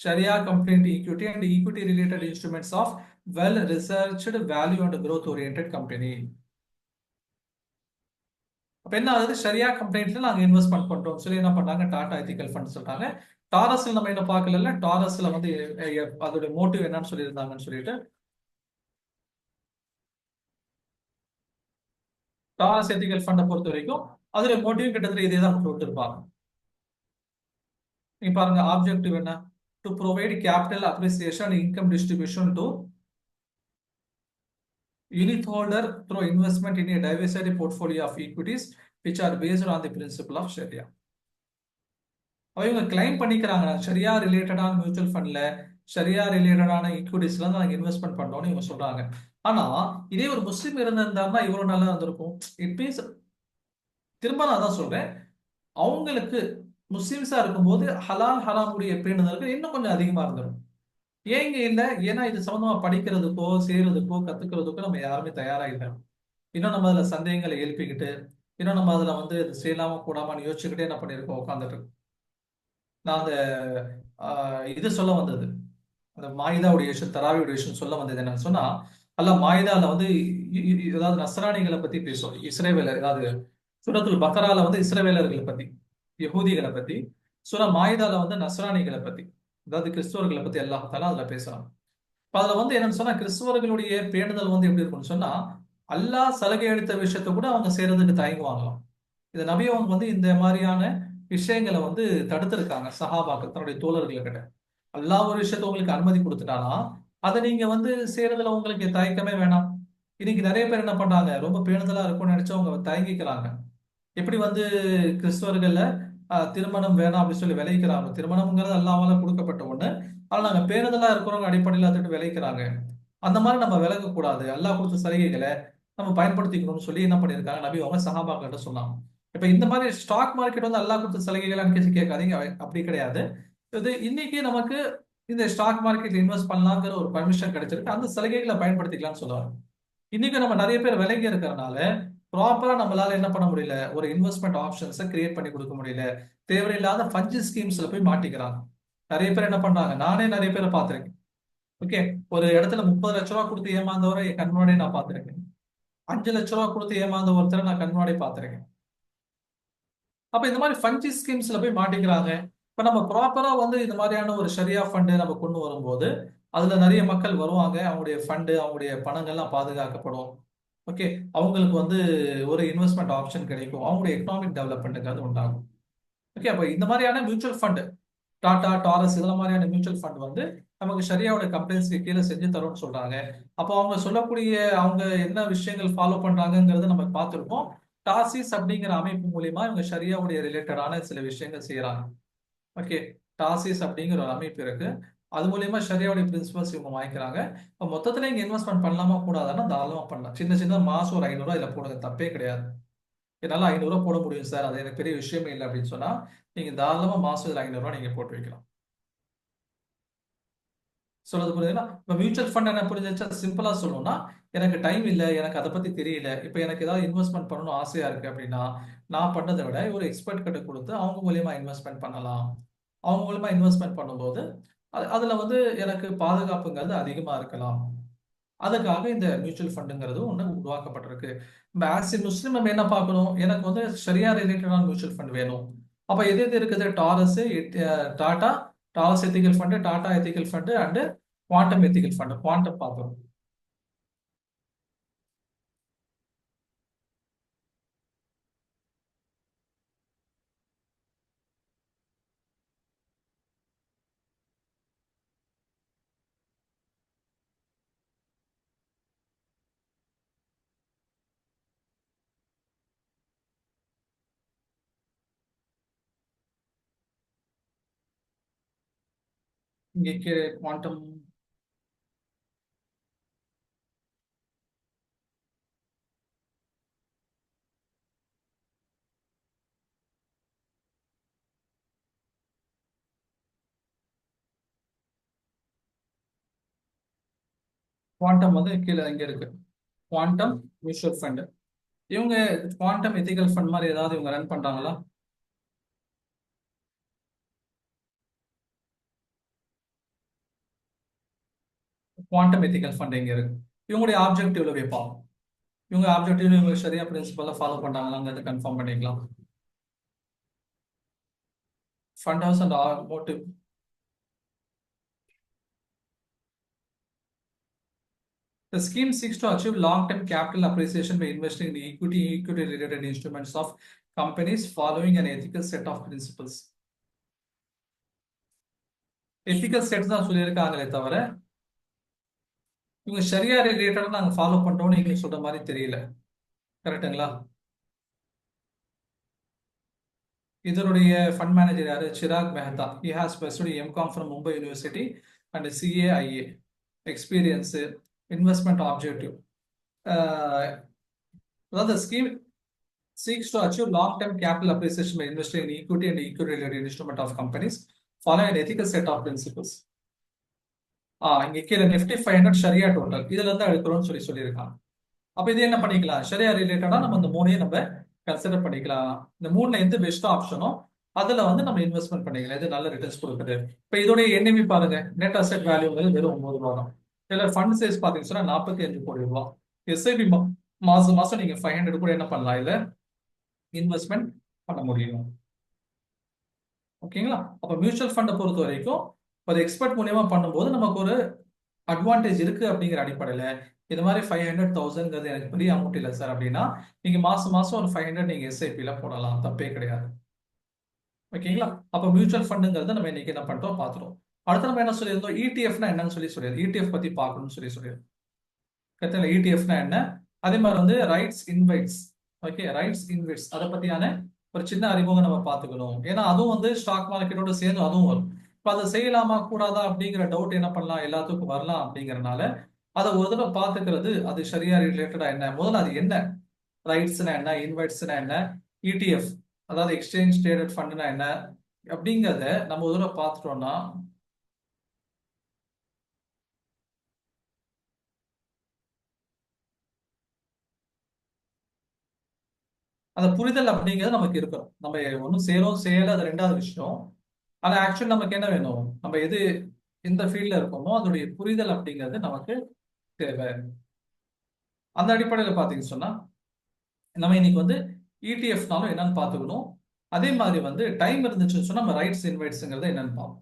Sharia compliant equity and equity related instruments of well researched value and growth oriented company. அப்ப என்ன ஆகுது, ஷரியா கம்ப்ளைண்ட்ல நாங்க இன்வெஸ்ட்மெண்ட் பண்றோம் சொல்லி என்ன பண்றாங்க, டாடா எத்திக்கல் ஃபண்ட் சொல்றாங்க. டாரஸ்ல நம்ம என்ன பார்க்கல, டாரஸ்ல வந்து அதோட மோட்டிவ் என்னன்னு சொல்லியிருந்தாங்கன்னு சொல்லிட்டு, டாரஸ் எத்திக்கல் ஃபண்டை பொறுத்த வரைக்கும் அதோட மோட்டிவ் கிட்டத்தட்ட இதே தான் கொடுத்துருப்பாங்க. நீங்க பாருங்க ஆப்ஜெக்டிவ் என்ன, to provide capital appreciation and income distribution to unit holder through investment in a diversified portfolio of equities which are based on the principle of Sharia. அவங்க கிளைம் பண்ணிக்கிறாங்க, ஷரியா ரிலேட்டடான மியூச்சுவல் ஃபண்ட்ல ஷரியா ரிலேட்டடான ஈக்விட்டிஸ்ல தான் நாங்கள் இன்வெஸ்ட்மெண்ட் பண்றோம்னு இவங்க சொல்றாங்க. ஆனா இதே ஒரு முஸ்லீம் இருந்திருந்தாருன்னா இவ்வளவு நல்லா இருந்திருக்கும். இட் மீன்ஸ் திரும்ப நான் தான் சொல்றேன், அவங்களுக்கு முஸ்லிம்ஸா இருக்கும்போது ஹலால் ஹராமுடைய பேணுதல்கள் இன்னும் கொஞ்சம் அதிகமா இருந்திருக்கும். ஏங்க இல்லை, ஏன்னா இது சம்பந்தமா படிக்கிறதுக்கோ செய்யறதுக்கோ கத்துக்கிறதுக்கோ நம்ம யாருமே தயாரா இல்லை. இன்னும் நம்ம அதுல சந்தேகங்களை எழுப்பிக்கிட்டு இன்னும் நம்ம அதுல வந்து இது செய்யலாமா கூடாமான்னு யோசிச்சுக்கிட்டே என்ன பண்ணிருக்கோம், உட்காந்துட்டு. நான் அந்த இது சொல்ல வந்தது, அந்த மாயிதாவுடைய விஷயம், தராவியுடைய விஷயம் சொல்ல வந்தது என்னன்னு சொன்னா, அல்ல மாயிதால வந்து ஏதாவது நஸ்ரானிகளை பத்தி பேசுவோம், இஸ்ரேவேலர், ஏதாவது சூரத்துல் பக்கரால வந்து இஸ்ரேவேலர்களை பத்தி, யஹூதிகளை பத்தி, சூரா மாயிதால வந்து நஸ்ரானிகளை பத்தி, அதாவது கிறிஸ்துவர்களை பத்தி அல்லாஹ் தஆலா அதுல பேசுறாங்க. அதுல என்னன்னு சொன்னா கிறிஸ்தவர்களுடைய பேணுதல் எப்படி இருக்கும்னு சொன்னா அல்லாஹ் சலுகை அளித்த விஷயத்த கூட அவங்க செய்யறதுக்கு தயங்குவாங்களாம். இந்த நபி அவங்க இந்த மாதிரியான விஷயங்களை தடுத்திருக்காங்க சஹாபாக்கள் தன்னுடைய தோழர்கள்கிட்ட. அல்லாஹ் ஒரு விஷயத்த உங்களுக்கு அனுமதி கொடுத்துட்டானா அதை நீங்க செய்யறதுல உங்களுக்கு தயக்கமே வேணாம். இன்னைக்கு நிறைய பேர் என்ன பண்றாங்க, ரொம்ப பேணுதலா இருக்கும்னு நினைச்சு அவங்க தயங்கிக்கிறாங்க. எப்படி கிறிஸ்தவர்கள்ல திருமணம் வேணாம் அப்படின்னு சொல்லி விளைவிக்கிறாங்க. திருமணம்ங்கிறது அல்லாஹ்வால கொடுக்கப்பட்ட ஒண்ணு. ஆனா நாங்க பேணுதலா இருக்கிறவங்க அடிப்படையில் அதுட்டு விளைவிக்கிறாங்க. அந்த மாதிரி நம்ம விலகக்கூடாது. அல்லாஹ் கொடுத்த சலுகைகளை நம்ம பயன்படுத்திக்கணும்னு சொல்லி என்ன பண்ணியிருக்காங்க நபி அவங்க சஹாபாக்கிட்ட சொன்னாங்க. இப்ப இந்த மாதிரி ஸ்டாக் மார்க்கெட் அல்லாஹ் கொடுத்த சலுகைகளான்னு கேட்காதீங்க, அப்படி கிடையாது. இது இன்னைக்கு நமக்கு இந்த ஸ்டாக் மார்க்கெட்ல இன்வெஸ்ட் பண்ணலாங்கிற ஒரு பர்மிஷன் கிடைச்சிருக்கு, அந்த சலுகைகளை பயன்படுத்திக்கலாம்னு சொல்லுவாங்க. இன்னைக்கு நம்ம நிறைய பேர் விலகி இருக்கிறதுனால ப்ராப்பரா நம்மளால என்ன பண்ண முடியல, ஒரு இன்வெஸ்ட்மெண்ட் ஆப்ஷன்ஸை கிரியேட் பண்ணி கொடுக்க முடியல. தேவையில்லாத ஃபஞ்சி ஸ்கீம்ஸ்ல போய் மாட்டிக்கிறாங்க. நிறைய பேர் என்ன பண்றாங்க, நானே நிறைய பேரை பார்த்திருக்கேன். ஓகே, ஒரு இடத்துல 30 லட்ச ரூபா கொடுத்து ஏமாந்தவரை என் கண் முன்னாடியே நான் பார்த்திருக்கேன். 5 லட்ச ரூபா கொடுத்து ஏமாந்த ஒருத்தரை நான் கண் முன்னாடியே பார்த்திருக்கேன். அப்ப இந்த மாதிரி ஃபஞ்சி ஸ்கீம்ஸ்ல போய் மாட்டிக்கிறாங்க. இப்ப நம்ம ப்ராப்பரா இந்த மாதிரியான ஒரு ஷரியா ஃபண்டு நம்ம கொண்டு வரும்போது அதுல நிறைய மக்கள் வருவாங்க. அவங்களுடைய ஃபண்டு, அவங்களுடைய பணங்கள்லாம் பாதுகாக்கப்படும். ஓகே, அவங்களுக்கு ஒரு இன்வெஸ்ட்மெண்ட் ஆப்ஷன் கிடைக்கும். அவங்களுடைய எக்கனாமிக் டெவலப்மெண்ட்டுக்கு அது உண்டாகும். ஓகே, அப்ப இந்த மாதிரியான மியூச்சுவல் ஃபண்ட், டாடா, டாரஸ் இதெல்லாம் மாதிரியான மியூச்சுவல் ஃபண்ட் நமக்கு ஷரியாவோட கம்பெனிஸ்க்கு கீழே செஞ்சு தரும்னு சொல்றாங்க. அப்போ அவங்க சொல்லக்கூடிய அவங்க என்ன விஷயங்கள் ஃபாலோ பண்றாங்கிறத நம்ம பார்த்துருக்கோம். டாசிஸ் அப்படிங்கிற அமைப்பு மூலியமா இவங்க ஷரியாவுடைய ரிலேட்டடான சில விஷயங்கள் செய்யறாங்க. ஓகே, டாசிஸ் அப்படிங்கிற ஒரு அமைப்பு இருக்கு. அது மூலியமா ஷரியாவுடைய பிரின்சிபல்ஸ் இவங்க வாங்கிக்கிறாங்க. இப்போ மொத்தத்துல இங்க இன்வெஸ்ட்மெண்ட் பண்ணலாமா கூடாதுன்னா தாராளமா பண்ணலாம். சின்ன சின்ன மாசம் ஒரு 500 ரூபாய் இதுல போடுங்க, தப்பே கிடையாது. என்னால 500 ரூபாய் போட முடியும் சார், அது எனக்கு பெரிய விஷயமே இல்லை அப்படின்னு சொன்னா நீங்க தாராளமா மாசம் இதுல 500 ரூபாய் நீங்க போட்டு வைக்கலாம். சொல்றது புரியுதுன்னா, இப்ப மியூச்சுவல் ஃபண்ட் என்ன புரிஞ்சிச்சா, சிம்பிளா சொல்லணும்னா எனக்கு டைம் இல்லை, எனக்கு அதை பத்தி தெரியல, இப்ப எனக்கு ஏதாவது இன்வெஸ்ட்மெண்ட் பண்ணணும் ஆசையா இருக்கு அப்படின்னா நான் பண்ணதை விட ஒரு எக்ஸ்பர்ட் கிட்ட கொடுத்து அவங்க மூலியமா இன்வெஸ்ட்மெண்ட் பண்ணலாம். அவங்க மூலியமா இன்வெஸ்ட்மெண்ட் பண்ணும்போது அதுல எனக்கு பாதுகாப்புங்கிறது அதிகமா இருக்கலாம். அதுக்காக இந்த மியூச்சுவல் ஃபண்டுங்கிறது ஒண்ணு உருவாக்கப்பட்டிருக்கு. ஆஸ் எ முஸ்லிம் நம்ம என்ன பார்க்கணும், எனக்கு ஷரியா ரிலேட்டடான மியூச்சுவல் ஃபண்ட் வேணும். அப்ப எது எது இருக்குது, Taurus, Tata, Taurus ethical fund, Tata ethical fund and Quantum ethical fund. Quantum பார்க்கணும். இங்கே குவாண்டம் குவாண்டம் கீழே இங்க இருக்கு. Quantum mutual fund. இவங்க குவாண்டம் எத்திக்கல் ஃபண்ட் மாதிரி ஏதாவது இவங்க ரன் பண்றாங்களா? குவாண்டம் எத்திக்கல் ஃபண்ட் எங்க இருக்கு? இவங்களுடைய ஆப்ஜெக்டிவ்ல வைப்பாங்க. இவங்க ஆப்ஜெக்டிவ் இவங்க சரியா பிரின்சிபலை ஃபாலோ பண்றாங்களாங்கிறது கன்ஃபார்ம் பண்ணிக்கலாம். Fund house and motive. The scheme seeks to achieve long-term capital appreciation by investing in equity-related instruments of companies following an ethical set of principles. Ethical set தான் சொல்லியிருக்காங்களே தவிர இவங்க ஷரியா ரிலேட்டடா நாங்க ஃபாலோ பண்றோம்னு நீங்க சொல்ற மாதிரி தெரியல. கரெக்டுங்களா? இதனுடைய ஃபண்ட் மேனேஜர் யாரு? Chirag Mehta. He has pursued MCOM from Mumbai University and CAIA. Experience, investment objective. The scheme seeks to achieve long-term capital appreciation by investing in equity and equity-related instrument of companies following an ethical set of principles. இங்க கீழே நிஃப்டி 500 ஷரியா டோட்டல் இதுல இருந்து எடுக்கிறோம்னு சொல்லியிருக்காங்க. அப்ப இது என்ன பண்ணிக்கலாம், ஷரியா ரிலேட்டடா நம்ம இந்த மூணையும் நம்ம கன்சிடர் பண்ணிக்கலாம். இந்த மூணுல எந்த பெஸ்ட் ஆப்ஷனோ அதுல நம்ம இன்வெஸ்ட்மெண்ட் பண்ணிக்கலாம். இது நல்ல ரிட்டர்ன்ஸ் கொடுக்குது. இப்ப இதோடைய என்எம்வி பாருங்க, நெட் அசெட் வேல்யூ வெறும் 9 ரூபா தான். இதுல ஃபண்ட் சைஸ் பாத்தீங்கன்னா 45 கோடி ரூபாய். எஸ்ஐபி மாசம் மாசம் நீங்க 500 கூட என்ன பண்ணலாம், இல்ல இன்வெஸ்ட்மெண்ட் பண்ண முடியும். ஓகேங்களா? அப்ப மியூச்சுவல் ஃபண்டை பொறுத்த வரைக்கும் ஒரு எக்ஸ்பர்ட் மூலியமா பண்ணும்போது நமக்கு ஒரு அட்வான்டேஜ் இருக்கு அப்படிங்கிற அடிப்படையில இது மாதிரி 500,000 எனக்கு பெரிய அமௌண்ட் இல்லை சார் அப்படின்னா நீங்க மாசம் மாசம் ஒரு 500 நீங்க எஸ்ஐபில போடலாம், தப்பே கிடையாது. ஓகேங்களா? அப்ப மியூச்சுவல் ஃபண்டுங்கிறத நம்ம இன்னைக்கு என்ன பண்ணிட்டோம் பார்த்துட்டோம். அடுத்து நம்ம என்ன சொல்லியிருந்தோம், இடிஎஃப்னா என்னன்னு சொல்லியிருந்தோம். இடிஎஃப் பத்தி பார்க்கணும்னு சொல்லியிருந்தோம். கரெக்டா? இடிஎஃப்னா என்ன, அதே மாதிரி வந்து rights invites. Okay, rights invites அதை பத்தியான ஒரு சின்ன அறிமுகம் நம்ம பார்த்துக்கணும். ஏன்னா அதுவும் வந்து ஸ்டாக் மார்க்கெட்டோட சேர்ந்து அதுவும் வரும். இப்போ அதை செய்யலாமா கூடாதா அப்படிங்கிற டவுட் என்ன பண்ணலாம், எல்லாத்துக்கும் வரலாம். அப்படிங்கறனால அதை ஒரு தடவை பார்த்துக்கிறது, அது சரியா ரிலேட்டடா என்ன, முதல்ல அது என்ன, ரைட்ஸ்னா என்ன, இன்வைட்ஸ்னா என்ன, இடிஎஃப் அதாவது எக்ஸ்சேஞ்ச் ட்ரேடட் ஃபண்ட்னா என்ன அப்படிங்கிறத நம்ம ஒரு தடவை பார்த்துட்டோம்னா அந்த புரிதல் அப்படிங்கிறது நமக்கு இருக்கணும். நம்ம ஒன்றும் செய்யறோம் செய்யல, அது ரெண்டாவது விஷயம். ஆனா ஆக்சுவலி நமக்கு என்ன வேணும், நம்ம எது இந்த ஃபீல்ட்ல இருக்கோமோ அதோடைய புரிதல் அப்படிங்கிறது நமக்கு தேவை. அந்த அடிப்படையில் பார்த்தீங்கன்னு சொன்னா நம்ம இன்னைக்கு வந்து இடிஎஃப்னாலும் என்னன்னு பார்த்துக்கணும். அதே மாதிரி வந்து டைம் இருந்துச்சுன்னு சொன்னா நம்ம ரைட்ஸ் இன்வைட்ஸ்ங்கிறத என்னன்னு பார்ப்போம்.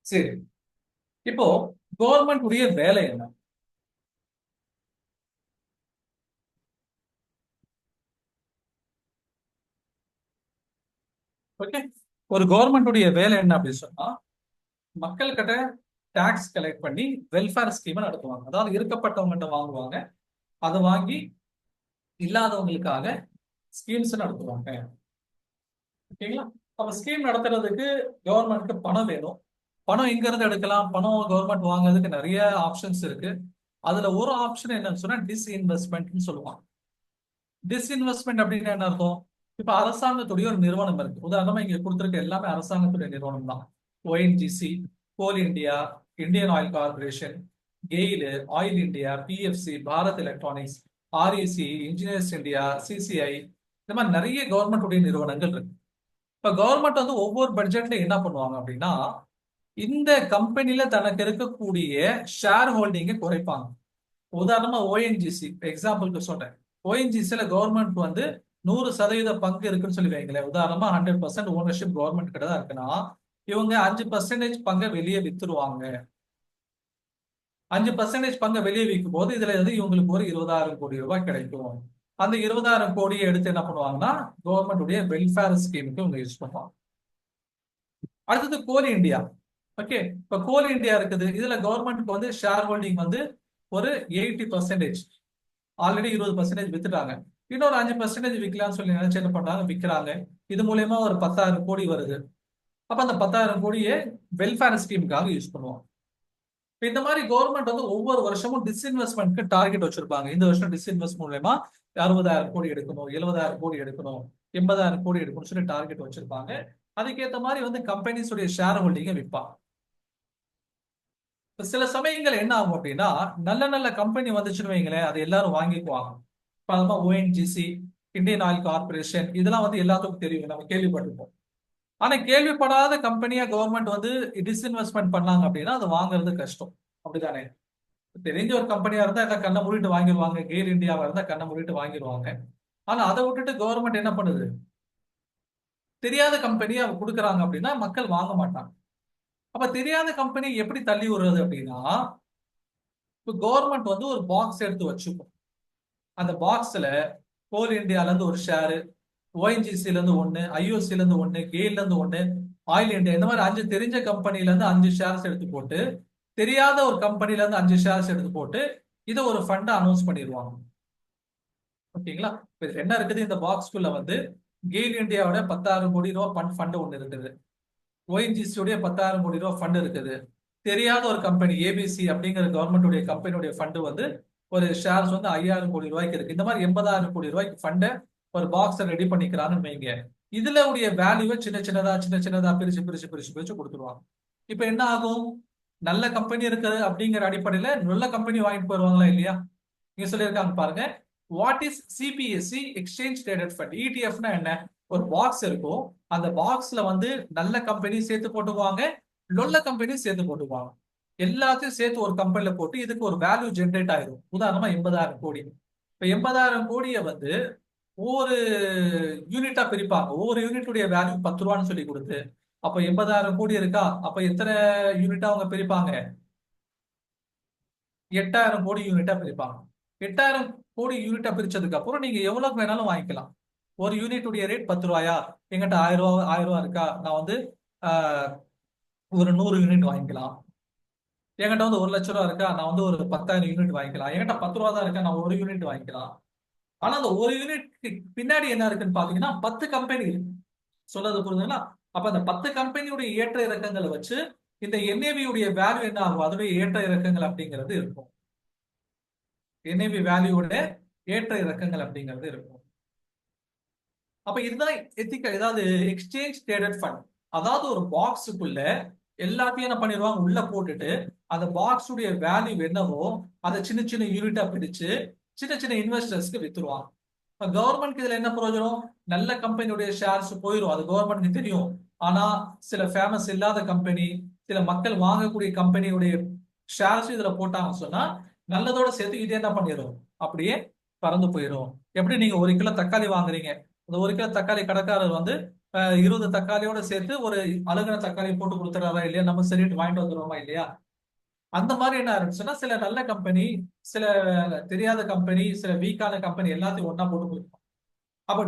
சரி, இப்போ கவர்மெண்ட் உடைய வேலை என்ன? ஓகே, ஒரு கவர்மெண்ட் உடைய வேலை என்ன அப்படின்னு சொன்னா மக்கள் கிட்ட டாக்ஸ் கலெக்ட் பண்ணி வெல்ஃபேர் ஸ்கீமை நடத்துவாங்க. அதாவது இருக்கப்பட்டவங்ககிட்ட வாங்குவாங்க, அதை வாங்கி இல்லாதவங்களுக்காக ஸ்கீம்ஸ் நடத்துவாங்க. ஓகேங்களா? அப்ப ஸ்கீம் நடத்துறதுக்கு கவர்மெண்ட்க்கு பணம் வேணும். பணம் எங்க இருந்து எடுக்கலாம், பணம் கவர்மெண்ட் வாங்குறதுக்கு நிறைய ஆப்ஷன்ஸ் இருக்கு. அதுல ஒரு ஆப்ஷன் என்னன்னு சொன்னா டிஸ்இன்வெஸ்ட்மெண்ட்னு சொல்லுவாங்க. டிஸ்இன்வெஸ்ட்மெண்ட் அப்படின்னு என்ன அர்த்தம், இப்ப அரசாங்கத்துடைய ஒரு நிறுவனம் இருக்கு. உதாரணமா இங்க கொடுத்திருக்க எல்லாமே அரசாங்கத்துடைய நிறுவனம் தான். ONGC, coal India, Indian oil corporation, GAIL, oil India, PFC, Bharat electronics, REC, engineers India, CCI, இந்த மாதிரி நிறைய கவர்மெண்ட் உடைய நிறுவனங்கள் இருக்கு. இப்ப கவர்மெண்ட் வந்து ஒவ்வொரு பட்ஜெட்ல என்ன பண்ணுவாங்க அப்படின்னா இந்த கம்பெனில தனக்கு இருக்கக்கூடிய ஷேர் ஹோல்டிங்கை குறைப்பாங்க. உதாரணமா ஓஎன்ஜிசி எக்ஸாம்பிளுக்கு சொல்றேன். ஓஎன்ஜிசில கவர்மெண்ட் வந்து 100% பங்கு இருக்குன்னு சொல்லி வைங்களேன். உதாரணமா 100% ஓனர்ஷிப் கவர்மெண்ட் கிட்ட தான் இருக்குன்னா இவங்க 5% பங்கை வெளியே வித்துருவாங்க. 5% பங்கை வெளியே விற்கும் போது இதுல இருந்து இவங்களுக்கு ஒரு 20,000 கோடி ரூபாய் கிடைக்கும். அந்த 20,000 கோடியை எடுத்து என்ன பண்ணுவாங்கன்னா கவர்மெண்ட் உடைய வெல்ஃபேர் ஸ்கீமுக்கு இவங்க யூஸ் பண்ணுவாங்க. அடுத்தது கோல் இந்தியா. ஓகே, இப்ப கோல் இந்தியா இருக்குது. இதுல கவர்மெண்ட்க்கு வந்து ஷேர் ஹோல்டிங் வந்து ஒரு 80%, ஆல்ரெடி 20% வித்துட்டாங்க. இன்னொரு 5% விற்கலாம்னு சொல்லி நினைச்சு என்ன பண்றாங்க, விற்கிறாங்க. இது மூலயமா ஒரு 10,000 கோடி வருது. அப்ப அந்த 10,000 கோடியை வெல்ஃபேர் ஸ்கீமுக்காக யூஸ் பண்ணுவோம். இந்த மாதிரி கவர்மெண்ட் வந்து ஒவ்வொரு வருஷமும் டிஸ்இன்வெஸ்ட்மெண்ட்க்கு டார்கெட் வச்சிருப்பாங்க. இந்த வருஷம் டிஸ்இன்வெஸ்ட் மூலமா 60,000 கோடி எடுக்கணும், 70,000 கோடி எடுக்கணும், 80,000 கோடி எடுக்கணும்னு சொல்லி டார்கெட் வச்சிருப்பாங்க. அதுக்கேற்ற மாதிரி வந்து கம்பெனிஸ் உடைய ஷேர் ஹோல்டிங்கை விற்பாங்க. சில சமயங்கள் என்ன ஆகும் அப்படின்னா நல்ல நல்ல கம்பெனி வந்துச்சுன்னு வைங்களேன், அதை எல்லாரும் வாங்கிக்குவாங்க. ஓஎன்ஜிசி, இந்தியன் ஆயில் கார்பரேஷன், இதெல்லாம் வந்து எல்லாத்துக்கும் தெரியும், நம்ம கேள்விப்பட்டிருப்போம். ஆனா கேள்விப்படாத கம்பெனியா கவர்மெண்ட் வந்து டிஸ்இன்வெஸ்ட்மெண்ட் பண்ணாங்க அப்படின்னா அது வாங்குறது கஷ்டம். அப்படிதானே? தெரிஞ்ச ஒரு கம்பெனியா இருந்தா எல்லாம் கண்ணை மூடிட்டு வாங்கிடுவாங்க. கெயில் இந்தியாவா இருந்தா கண்ணை மூடிட்டு வாங்கிடுவாங்க. ஆனா அதை விட்டுட்டு கவர்மெண்ட் என்ன பண்ணுது, தெரியாத கம்பெனியா கொடுக்குறாங்க அப்படின்னா மக்கள் வாங்க மாட்டாங்க. அப்ப தெரியாத கம்பெனி எப்படி தள்ளி விடுறது அப்படின்னா இப்போ கவர்மெண்ட் வந்து ஒரு பாக்ஸ் எடுத்து வச்சுக்கும். அந்த பாக்ஸ்ல கோல் இந்தியால இருந்து ஒரு ஷேரு, ஓஎன்ஜிசில இருந்து ஒண்ணு, ஐஓசில இருந்து ஒண்ணு, கெயில இருந்து ஒண்ணு, ஆயில் இந்தியா, இந்த மாதிரி 5 தெரிஞ்ச கம்பெனில இருந்து 5 ஷேர்ஸ் எடுத்து போட்டு தெரியாத ஒரு கம்பெனில இருந்து 5 ஷேர்ஸ் எடுத்து போட்டு இதை ஒரு ஃபண்டா அனௌன்ஸ் பண்ணிடுவாங்க. ஓகேங்களா? என்ன இருக்குது இந்த பாக்ஸ்குள்ள வந்து கெயில் இந்தியாவோட 10,000 கோடி ரூபாய் ஃபண்ட் ஒண்ணு இருக்குது. ஓஎன்ஜிசியோடைய 10,000 கோடி ரூபாய் ஃபண்ட் இருக்குது. தெரியாத ஒரு கம்பெனி ஏபிசி அப்படிங்கிற கவர்மெண்ட் கம்பெனியுடைய ஃபண்ட் வந்து ஒரு ஷேர்ஸ் வந்து 5,000 கோடி ரூபாய்க்கு இருக்கு. இந்த மாதிரி 80,000 கோடி ரூபாய்க்கு ஃபண்டை ஒரு பாக்ஸ் ரெடி பண்ணிக்கிறான்னு வைங்க. இதுல உடைய வேல்யூவை சின்ன சின்னதா பிரிச்சு பிரிச்சு பிரிச்சு பிரிச்சு கொடுத்துருவாங்க. இப்ப என்ன ஆகும், நல்ல கம்பெனி இருக்குது அப்படிங்கிற அடிப்படையில நல்ல கம்பெனி வாங்கிட்டு போயிருவாங்களா இல்லையா? நீங்க சொல்லியிருக்காங்க பாருங்க, what is CPSE exchange traded fund, இடிஎஃப்னா என்ன, ஒரு பாக்ஸ் இருக்கும். அந்த பாக்ஸ்ல வந்து நல்ல கம்பெனி சேர்த்து போட்டுக்குவாங்க, லொல்ல கம்பெனி சேர்த்து போட்டுக்குவாங்க. எல்லாத்தையும் சேர்த்து ஒரு கம்பெனில போட்டு இதுக்கு ஒரு வேல்யூ ஜென்ரேட் ஆயிரும். உதாரணமா 80,000 கோடி. இப்ப 80,000 கோடியை வந்து ஒவ்வொரு யூனிட்டா பிரிப்பாங்க. ஒவ்வொரு யூனிட்டுடைய வேல்யூ 10 ரூபான்னு சொல்லி கொடுத்து, அப்ப 80,000 கோடி இருக்கா, அப்ப எத்தனை யூனிட்டா அவங்க பிரிப்பாங்க? 8,000 கோடி யூனிட்டா பிரிப்பாங்க. 8,000 கோடி யூனிட்டா பிரிச்சதுக்கு அப்புறம் நீங்க எவ்வளவுக்கு வேணாலும் வாங்கிக்கலாம். ஒரு யூனிட்டுடைய ரேட் 10 ரூபாயா, எங்கிட்ட 1000 ரூபா இருக்கா, நான் வந்து ஆஹ், ஒரு 100 யூனிட் வாங்கிக்கலாம். என்கிட்ட வந்து 1,00,000 ரூபா இருக்கா, நான் வந்து ஒரு 10,000 யூனிட் வாங்கிக்கலாம். என்கிட்ட 10 ரூபா தான் இருக்கா, நான் ஒரு யூனிட் வாங்கிக்கலாம். ஆனா அந்த ஒரு யூனிட் பின்னாடி என்ன இருக்குன்னு பாத்தீங்கன்னா 10 கம்பெனி இருக்கு. சொல்றது புரியுதுங்களா? அப்ப அந்த 10 கம்பெனியுடைய ஏற்ற இறக்கங்களை வச்சு இந்த NAV உடைய வேல்யூ என்ன ஆகும், அதுவே ஏற்ற இறக்கங்கள் அப்படிங்கிறது இருக்கும். NAV வேல்யூட ஏற்ற இறக்கங்கள் அப்படிங்கிறது இருக்கும். அப்ப இதுதான் எத்திக்கல், ஏதாவது எக்ஸ்சேஞ்ச் ட்ரேடட் ஃபண்ட். அதாவது ஒரு பாக்ஸுக்குள்ள எல்லாத்தையும் என்ன பண்ணிடுவாங்க, உள்ள போட்டுட்டு அந்த பாக்ஸ் உடைய வேல்யூ என்னவோ அதை சின்ன சின்ன யூனிட்டா பிடிச்சு சின்ன சின்ன இன்வெஸ்டர்ஸ்க்கு வித்துருவாங்க. கவர்மெண்ட் இதுல என்ன பிரயோஜனம்? நல்ல கம்பெனியுடைய ஷேர்ஸ் போயிடும், அது கவர்மெண்ட்க்கு தெரியும். ஆனா சில ஃபேமஸ் இல்லாத கம்பெனி, சில மக்கள் வாங்கக்கூடிய கம்பெனியுடைய ஷேர்ஸ் இதுல போட்டாங்க சொன்னா நல்லதோட சேர்த்து இது என்ன பண்ணிடும், அப்படியே பறந்து போயிடும். எப்படி நீங்க 1 கிலோ தக்காளி வாங்குறீங்க, அந்த 1 கிலோ தக்காளி கடைக்காரர் வந்து 20 தக்காளியோட சேர்த்து ஒரு அழுகின தக்காளி போட்டு கொடுத்துறாரா இல்லையா, நம்ம சரிட்டு வாங்கிட்டு வந்துடுவோமா இல்லையா? அந்த மாதிரி என்ன ஆரம்பிச்சுன்னா சில நல்ல கம்பெனி, சில தெரியாத கம்பெனி, சில வீக்கான கம்பெனி எல்லாத்தையும் ஒன்னா போட்டு கொடுக்கும். அப்ப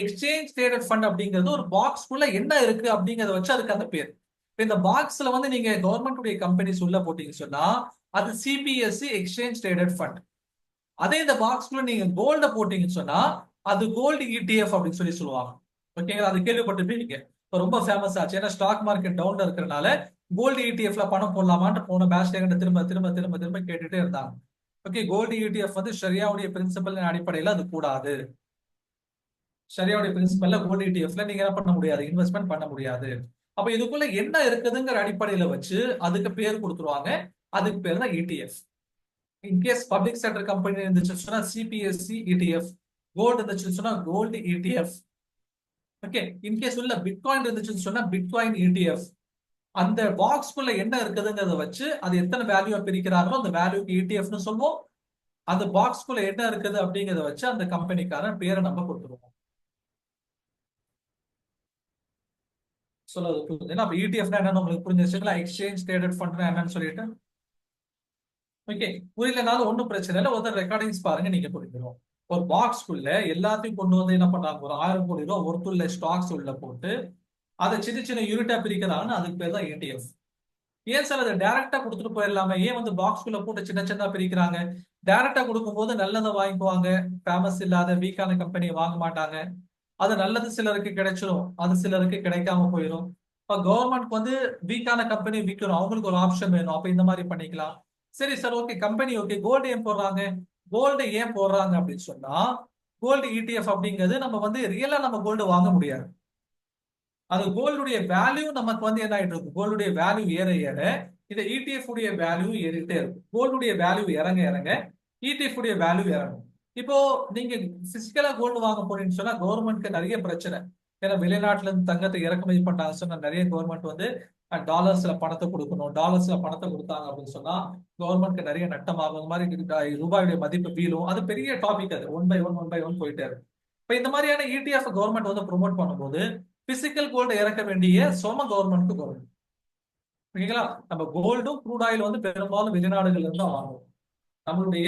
எக்ஸ்சேஞ்ச் ட்ரேடட் ஃபண்ட் அப்படிங்கிறது ஒரு பாக்ஸ்க்குள்ள என்ன இருக்கு அப்படிங்கறத வச்சு அதுக்கு அந்த பேர். இந்த பாக்ஸ்ல வந்து நீங்க கவர்மெண்ட் உடைய கம்பெனிஸ் உள்ள போட்டீங்க சொன்னா அது CPSE எக்ஸ்சேஞ்ச் ட்ரேடட் ஃபண்ட். அதே இந்த பாக்ஸ்க்குள்ள நீங்க கோல்ட போட்டீங்கன்னு சொன்னா அது கோல்டு ETF அப்படின்னு சொல்லி சொல்லுவாங்க. ஓகேங்களா? அது கேள்விப்பட்டிருப்பீங்க, இப்போ ரொம்ப ஃபேமஸ் ஆச்சு. ஏன்னா ஸ்டாக் மார்க்கெட் டவுன்ல இருக்கிறனால கோல்டு ETF பணம் போடலாமான்ட்டு போன பேட்ச்ல என்கிட்ட திரும்ப திரும்ப திரும்ப திரும்ப கேட்டுட்டே இருந்தாங்க. ஓகே, கோல்டு ETF வந்து ஷரியாவுடைய பிரின்சிபல் அடிப்படையில் அது கூடாது. ஷரியாவுடைய பிரின்சிபல்ல கோல்டு ETFல நீங்க என்ன பண்ண முடியாது, இன்வெஸ்ட்மெண்ட் பண்ண முடியாது. அப்ப இதுக்குள்ள என்ன இருக்குதுங்கிற அடிப்படையில வச்சு அதுக்கு பேர் கொடுத்துருவாங்க. அதுக்கு பேர் தான் ETF. In case public sector company இருந்துச்சுன்னா CPSE ETF, கோல்டு இருந்துச்சுன்னு சொன்னா கோல்டு ETF. ஓகே, இன்கேஸ் உள்ள பிட்காயின் இருந்துச்சுன்னு சொன்னா பிட்காயின் ETF. அந்த பாக்ஸ்க்குள்ள என்ன இருக்குதுங்கிறத வச்சு அது எத்தனை வேல்யூ பிரிக்கிறாங்களோ அந்த வேல்யூக்கு ETFன்னு சொல்லுவோம். அந்த பாக்ஸ்க்குள்ள என்ன இருக்குது அப்படிங்கிறத வச்சு அந்த கம்பெனிக்கான பேரை நம்ம கொடுத்துருவோம். சொல்றது புரியுது? அப்ப ETF என்னன்னு உங்களுக்கு புரிஞ்சிருச்சுங்களா? எக்ஸ்சேஞ்ச் ட்ரேடட் ஃபண்ட் என்னன்னு சொல்லிட்டு. ஓகே, புரியலனாலும் ஒன்றும் பிரச்சனை இல்லை, ஒரு ரெக்கார்டிங்ஸ் பாருங்க, நீங்க புரிஞ்சிடும். ஒரு பாக்ஸ்க்குள்ள எல்லாத்தையும் கொண்டு வந்து என்ன பண்றாங்க, ஒரு 1000 கோடி ரூபாய் ஒருத்துள்ள ஸ்டாக்ஸ் உள்ள போட்டு அதை சின்ன சின்ன யூனிட்டா பிரிக்கிறாங்கன்னு அதுக்கு பேர் தான் ETF. ஏன் சார் அதை டைரக்டா கொடுத்துட்டு போயிடலாமே, ஏன் வந்து பாக்ஸ்குள்ள போட்டு சின்ன சின்ன பிரிக்கிறாங்க? டைரக்டா கொடுக்கும்போது நல்லதை வாங்கிக்குவாங்க, ஃபேமஸ் இல்லாத வீக்கான கம்பெனியை வாங்க மாட்டாங்க. அது நல்லது சிலருக்கு கிடைச்சிடும், அது சிலருக்கு கிடைக்காம போயிடும். இப்ப கவர்மெண்ட் வந்து வீக்கான கம்பெனி விற்கணும், அவங்களுக்கு ஒரு ஆப்ஷன் வேணும், அப்ப இந்த மாதிரி பண்ணிக்கலாம். சரி sir, okay company okay, gold ஏன் போடுறாங்க? கோல்டு ஏன் போடுறாங்க அப்படின்னு சொன்னா கோல்டு ETF அப்படிங்கிறது நம்ம வந்து ரியலா நம்ம கோல்டு வாங்க முடியாது. அது கோல்டுடைய வேல்யூ நமக்கு வந்து என்ன ஆயிட்டு இருக்கு, கோல்டுடைய வேல்யூ ஏற ஏற இந்த ETF உடைய வேல்யூ ஏறிட்டே இருக்கும். கோல்டுடைய வேல்யூ இறங்க இறங்க ETF உடைய வேல்யூ இறங்கும். இப்போ நீங்க பிசிக்கலா கோல்டு வாங்க போறீங்கன்னு சொன்னா கவர்மெண்ட்க்கு நிறைய பிரச்சனை. ஏன்னா வெளிநாட்டுல இருந்து தங்கத்தை இறக்குமதி பண்ணாங்க சொன்னா நிறைய கவர்மெண்ட் வந்து டாலர்ஸ்ல பணத்தை கொடுக்கணும். டாலர்ஸ்ல பணத்தை கொடுத்தாங்க அப்படின்னு சொன்னா கவர்மெண்ட்க்கு நிறைய நட்டமாகும். இந்த மாதிரி ரூபாயுடைய மதிப்பு வீழும். அது பெரிய டாபிக், அது ஒன் பை ஒன் போயிட்டே இருக்கு. இப்ப இந்த மாதிரியான ETF கவர்மெண்ட் வந்து ப்ரொமோட் பண்ணும்போது பிசிக்கல் கோல்டு இறக்க வேண்டிய சொம கவர்மெண்ட்க்கு கவர்மெண்ட். ஓகேங்களா? நம்ம கோல்டும் க்ரூட் ஆயில் வந்து பெரும்பாலும் வெளிநாடுகள்ல இருந்து வாங்குவோம். நம்மளுடைய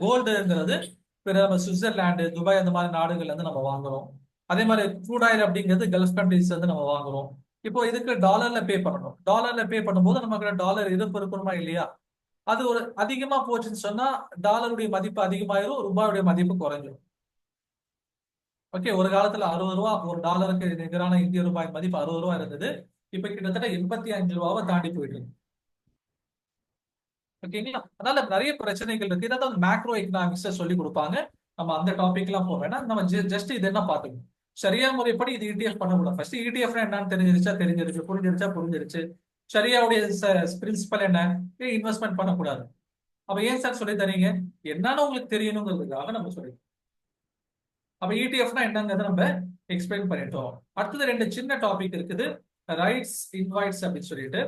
கோல்டுங்கிறது நம்ம சுவிட்சர்லாந்து, துபாய் அந்த மாதிரி நாடுகள்ல இருந்து நம்ம வாங்குறோம். அதே மாதிரி க்ரூட் ஆயில் அப்படிங்கிறது கல்ஃப் கண்ட்ரீஸ்ல இருந்து நம்ம வாங்குறோம். இப்போ இதுக்கு டாலர்ல பே பண்ணணும். டாலர்ல பே பண்ணும்போது நமக்கு டாலர் இருப்பு இருக்கணுமா இல்லையா? அது ஒரு அதிகமா போச்சுன்னு சொன்னா டாலருடைய மதிப்பு அதிகமாயிரும், ரூபாயுடைய மதிப்பு குறைஞ்சிரும். ஓகே, ஒரு காலத்துல 60 ரூபா ஒரு டாலருக்கு நிகரான இந்திய ரூபாய் மதிப்பு 60 ரூபா இருந்தது. இப்ப கிட்டத்தட்ட 85 ரூபாவை தாண்டி போயிட்டு இருக்கு. ஓகேங்களா? அதனால நிறைய பிரச்சனைகள் இருக்கு. இதான் மேக்ரோ எக்கனாமிக்ஸ் சொல்லி கொடுப்பாங்க. நம்ம அந்த டாபிக் எல்லாம் போக வேணாம். நம்ம ஜஸ்ட் இது என்ன பாத்துக்கணும், சரியா முறைப்படி இது ETF பண்ணக்கூடாது. ஃபர்ஸ்ட் ETF என்னன்னு தெரிஞ்சிருச்சு, புரிஞ்சிருச்சு. சரியாவுடைய பிரின்சிபல் என்ன, இன்வெஸ்ட்மெண்ட் பண்ணக்கூடாது. அப்ப ஏன் சார் சொல்லி தரீங்க, என்னன்னு உங்களுக்கு தெரியணுங்கிறதுக்காக நம்ம சொல்லி. அப்ப ETF என்னங்கிறத நம்ம எக்ஸ்பிளைன் பண்ணிட்டோம். அடுத்தது 2 சின்ன டாபிக் இருக்குது, ரைட்ஸ் இன்வைட்ஸ் அப்படின்னு சொல்லிட்டு.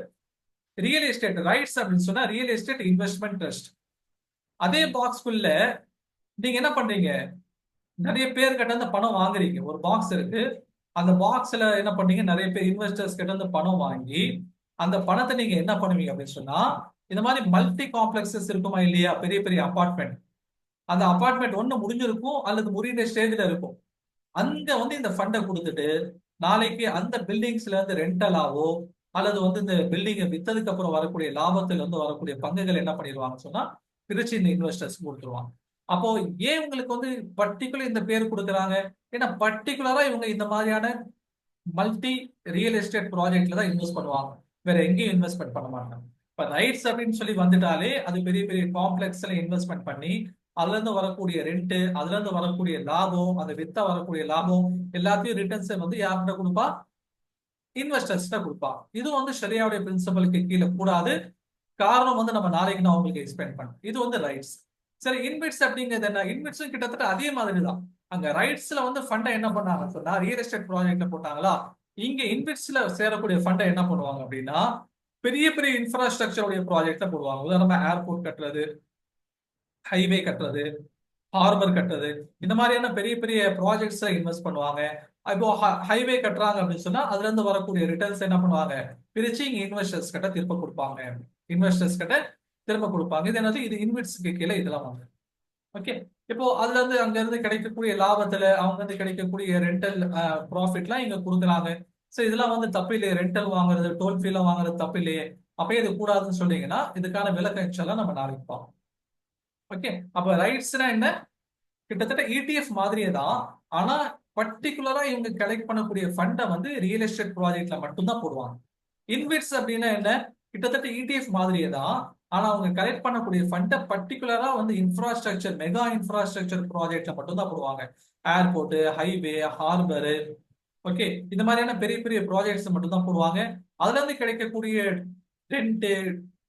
ரியல் எஸ்டேட் ரைட்ஸ் அப்படின்னு சொன்னா ரியல் எஸ்டேட் இன்வெஸ்ட்மெண்ட் ட்ரஸ்ட். அதே பாக்ஸ்க்குள்ள நீங்க என்ன பண்றீங்க, நிறைய பேர் கிட்ட இருந்து பணம் வாங்குறீங்க. ஒரு பாக்ஸ் இருக்கு, அந்த பாக்ஸ்ல என்ன பண்ணீங்க, நிறைய பேர் இன்வெஸ்டர்ஸ் கிட்ட இருந்து பணம் வாங்கி அந்த பணத்தை நீங்க என்ன பண்ணுவீங்க அப்படின்னு சொன்னா, இந்த மாதிரி மல்டி காம்ப்ளெக்ஸஸ் இருக்குமா இல்லையா, பெரிய பெரிய அபார்ட்மெண்ட். அந்த அபார்ட்மெண்ட் ஒண்ணு முடிஞ்சிருக்கும் அல்லது முடிகிற ஸ்டேஜ்ல இருக்கும். அங்க வந்து இந்த ஃபண்டை கொடுத்துட்டு நாளைக்கு அந்த பில்டிங்ஸ்ல இருந்து ரெண்டலாவோ அல்லது வந்து இந்த பில்டிங்கை வித்ததுக்கு அப்புறம் வரக்கூடிய லாபத்துல இருந்து வரக்கூடிய பங்குகள் என்ன பண்ணிடுவாங்கன்னு சொன்னா பிரிச்சு இந்த இன்வெஸ்டர்ஸ் கொடுத்துருவாங்க. அப்போ ஏன் உங்களுக்கு வந்து பர்டிகுலர் இந்த பேர் கொடுக்குறாங்க, ஏன்னா பர்டிகுலரா இவங்க இந்த மாதிரியான மல்டி ரியல் எஸ்டேட் ப்ராஜெக்ட்ல தான் இன்வெஸ்ட் பண்ணுவாங்க, வேற எங்கேயும் இன்வெஸ்ட்மெண்ட் பண்ண மாட்டாங்க. இப்ப ரைட்ஸ் அப்படின்னு சொல்லி வந்துட்டாலே அது பெரிய பெரிய காம்ப்ளெக்ஸ்ல இன்வெஸ்ட்மெண்ட் பண்ணி அதுல இருந்து வரக்கூடிய ரெண்ட், அதுல இருந்து வரக்கூடிய லாபம், அந்த வித்தா வரக்கூடிய லாபம் எல்லாத்தையும் ரிட்டர்ன்ஸ் வந்து யார்கிட்ட கொடுப்பா, இன்வெஸ்டர்ஸ் தான் கொடுப்பாங்க. இது வந்து ஷரியாவுடைய பிரின்சிபலுக்கு கீழே கூடாது. காரணம் வந்து நம்ம நாளைக்கு நான் உங்களுக்கு எக்ஸ்பிளைன் பண்ணேன். இது வந்து ரைட்ஸ். சரி, இன்வெட்ஸ் அப்படிங்கிறது என்ன? இன்வெட்ஸும் கிட்டத்தட்ட அதே மாதிரி தான். அங்க ரைட்ஸ்ல வந்து ஃபண்டை என்ன பண்ணாங்கன்னு சொன்னா ரியல் எஸ்டேட் ப்ராஜெக்ட்ல போட்டாங்களா, இங்க இன்வெட்ஸ்ல சேரக்கூடிய ஃபண்டை என்ன பண்ணுவாங்க அப்படின்னா பெரிய பெரிய இன்ஃப்ராஸ்ட்ரக்சருடைய ப்ராஜெக்ட்ல போடுவாங்க. உதாரணமா ஏர்போர்ட் கட்டுறது, ஹைவே கட்டுறது, ஹார்பர் கட்டுறது, இந்த மாதிரியான பெரிய பெரிய ப்ராஜெக்ட்ஸ் இன்வெஸ்ட் பண்ணுவாங்க. இப்போ ஹைவே கட்டுறாங்க அப்படின்னு சொன்னா அதுல இருந்து வரக்கூடிய ரிட்டர்ன்ஸ் என்ன பண்ணுவாங்க, பிரிச்சு இங்க இன்வெஸ்டர்ஸ் கிட்ட திரும்ப கொடுப்பாங்க. இன்வெஸ்டர்ஸ் கிட்ட திரும்ப கொடுப்பாங்க. இது என்னது, இது இன்வெஸ்ட்க்கு கீழே இதெல்லாம் வந்து ஓகே. இப்போ அதுல இருந்து அங்க இருந்து கிடைக்கக்கூடிய லாபத்துல அவங்க வந்து கிடைக்கக்கூடிய ரெண்டல் ப்ராஃபிட்லாம் இங்க கொடுக்குறாங்க. சோ இதெல்லாம் வந்து தப்பு இல்லையே, ரெண்டல் வாங்குறது, டோல் ஃபீல வாங்குறது தப்பு இல்லையே, அப்பயே இது கூடாதுன்னு சொன்னீங்கன்னா இதுக்கான விளக்கம் இன்ஷால்லா நம்ம நாளைக்கு பார்ப்போம். ஓகே. அப்ப ரைட்ஸ்னா என்ன, கிட்டத்தட்ட இடிஎஃப் மாதிரியே தான். ஆனா பர்டிகுலரா இவங்க கலெக்ட் பண்ணக்கூடிய ஃபண்டை வந்து ரியல் எஸ்டேட் ப்ராஜெக்ட்ல மட்டும்தான் போடுவாங்க. இன்வெட்ஸ் அப்படின்னா என்ன, கிட்டத்தட்ட இடிஎஃப் மாதிரியே தான். ஆனா அவங்க கலெக்ட் பண்ணக்கூடிய ஃபண்டை பர்டிகுலரா வந்து இன்ஃப்ராஸ்ட்ரக்சர், மெகா இன்ஃப்ராஸ்ட்ரக்சர் ப்ராஜெக்ட்ல மட்டும்தான் போடுவாங்க. ஏர்போர்ட், ஹைவே, ஹார்பர், ஓகே, இந்த மாதிரியான பெரிய பெரிய ப்ராஜெக்ட்ஸ் மட்டும் தான் போடுவாங்க. அதுல இருந்து கிடைக்கக்கூடிய ரெண்ட்,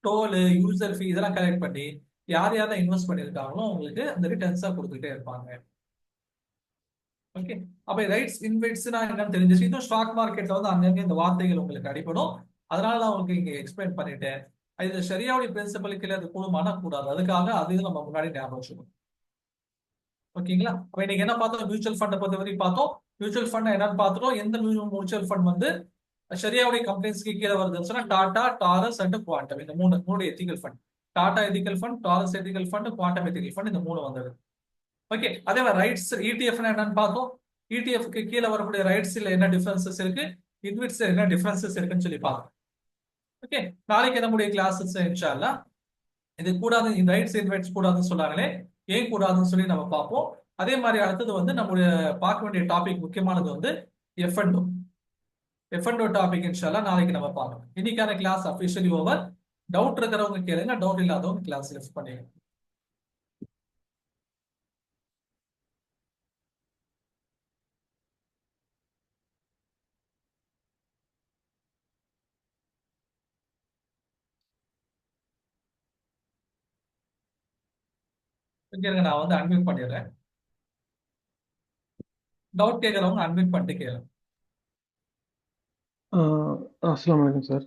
டோல், யூசர் ஃபீ இதெல்லாம் கலெக்ட் பண்ணி யார் யாரெல்லாம் இன்வெஸ்ட் பண்ணியிருக்காங்களோ அவங்களுக்கு அந்த ரிட்டர்ன்ஸா கொடுத்துட்டே இருப்பாங்க. ஓகே. அப்ப ரைட்ஸ் இன்வெட்ஸ்னா என்னன்னு தெரிஞ்சிச்சு. இன்னும் ஸ்டாக் மார்க்கெட்ல வந்து அங்கங்க இந்த வார்த்தைகள் உங்களுக்கு அடிபடும். அதனால நான் உங்களுக்கு இங்க எக்ஸ்பிளைன் பண்ணிட்டேன். இது ஷரியாவுடைய பிரின்சிபலுக்கு அது கூடுமானா கூடாது, அதுக்காக அதையும் நம்ம முன்னாடி ஞாபகம் வச்சுக்கணும். ஓகேங்களா. அப்ப இன்னைக்கு என்ன பார்த்தோம், மியூச்சுவல் ஃபண்டை பொறுத்த வரைக்கும் பார்த்தோம். மியூச்சுவல் ஃபண்ட் என்னன்னு பார்த்துட்டோம். எந்த மியூச்சுவல் ஃபண்ட் வந்து ஷரியாவுடைய கம்பெனிஸ்க்கு கீழே வருதுன்னு சொன்னா டாடா, டாரஸ் அண்ட் குவாண்டம், இந்த மூணு ethical fund. Tata ethical fund, Taurus ethical fund, Quantum ethical fund, இந்த மூணு வந்தது. ஓகே. அதே மாதிரி ரைட்ஸ் இடிஎஃப் என்னன்னு பார்த்தோம். இடிஎஃப்க்கு கீழே வரக்கூடிய ரைட்ஸ்ல என்ன டிஃபரன்சஸ் இருக்கு, இன்வெட்ஸ்ல என்ன டிஃபரன்சஸ் இருக்குன்னு சொல்லி பார்த்தோம். ஓகே. நாளைக்கு நம்முடைய கிளாஸஸ் இன்ஷால்லா இது கூடாது, இந்த ரைட்ஸ் இன்வெட்ஸ் கூடாதுன்னு சொன்னாங்களே, ஏன் கூடாதுன்னு சொல்லி நம்ம பார்ப்போம். அதே மாதிரி அடுத்தது வந்து நம்முடைய பார்க்க வேண்டிய டாபிக் முக்கியமானது வந்து எஃப்என்டோ. எஃப்என்டோ டாபிக் இன்ஷால்லா நாளைக்கு நம்ம பார்க்கணும். இன்னைக்கான கிளாஸ் அபிஷியலி ஓவர். டவுட் இருக்கிறவங்க கேளுங்க, டவுட் இல்லாதவங்க கிளாஸ் லிஃப்ட் பண்ணிடுங்க. கேளுங்க, நான் வந்து அன்மியூட் பண்ணிடுறேன். டவுட் கேட்கறவங்க அன்மியூட் பண்ணிட்டு கேளுங்க. அஸ்ஸலாமு அலைக்கும் சார்.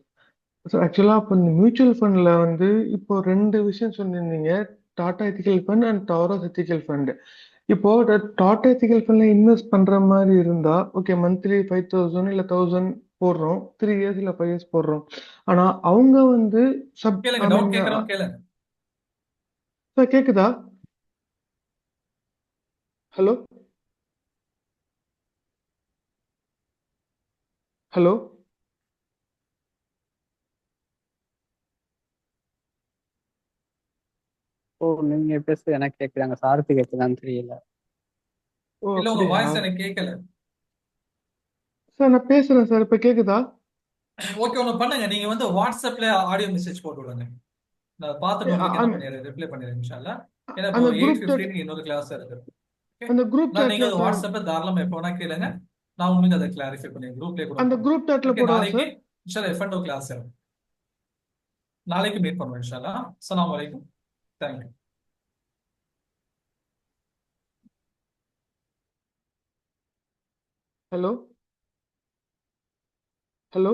ஸோ ஆக்சுவலாக இப்போ இந்த மியூச்சுவல் ஃபண்டில் வந்து இப்போ ரெண்டு விஷயம் சொல்லியிருந்தீங்க, Tata ethical fund and Taurus ethical fund. இப்போ டாடா எத்திக்கல் ஃபண்டில் இன்வெஸ்ட் பண்ணுற மாதிரி இருந்தால் ஓகே, மந்த்லி 5,000 இல்லை 1,000 போடுறோம், 3 இயர்ஸ் இல்லை 5 இயர்ஸ் போடுறோம். ஆனால் அவங்க வந்து கேளுங்க, டவுட் கேட்கறவங்க கேளுங்க. சார் கேட்குதா? ஹலோ ஹலோ ஓ, நீங்க பேசுறது எனக்கு கேக்குதாங்க, சாருக்கு கேக்குதான்னு தெரியல. ஓ இல்ல, உங்க அப்படியா வாய்ஸ் எனக்கு கேட்கல. சார்? நான் பேசுகிறேன் சார், இப்போ கேட்குதா? ஓகே, ஒண்ணு பண்ணுங்க, நீங்க வந்து வாட்ஸ்அப்ல ஆடியோ மெசேஜ் போட்டு விடுங்க. நான் பார்த்துட்டு உங்களுக்கு என்ன பண்ணிடுறேன், ரிப்ளை பண்ணிடுறேன் இன்ஷால்லா. ஏன்னா இப்போ அந்த குரூப் 8:15 இன்னொரு கிளாஸ் இருக்கு. ஓகே. அந்த குரூப் நான் நீங்க சாட்ல சார், வாட்ஸ்அப்ல தாராளமா எப்போ வேணா கேளுங்க, நான் உங்களுக்கு அதை கிளாரிஃபை பண்ணி குரூப்லேயே கூட அந்த போடுறேன். குரூப் சாட்ல ஓகே. போடவா நாளைக்கு சார்? இன்ஷால்லா எஃப்என்டோ கிளாஸ் இருக்கு, நாளைக்கு மீட் பண்ணுவோம் இன்ஷால்லா. அஸ்ஸலாமு அலைக்கும். தேங்க்யூ. Hello hello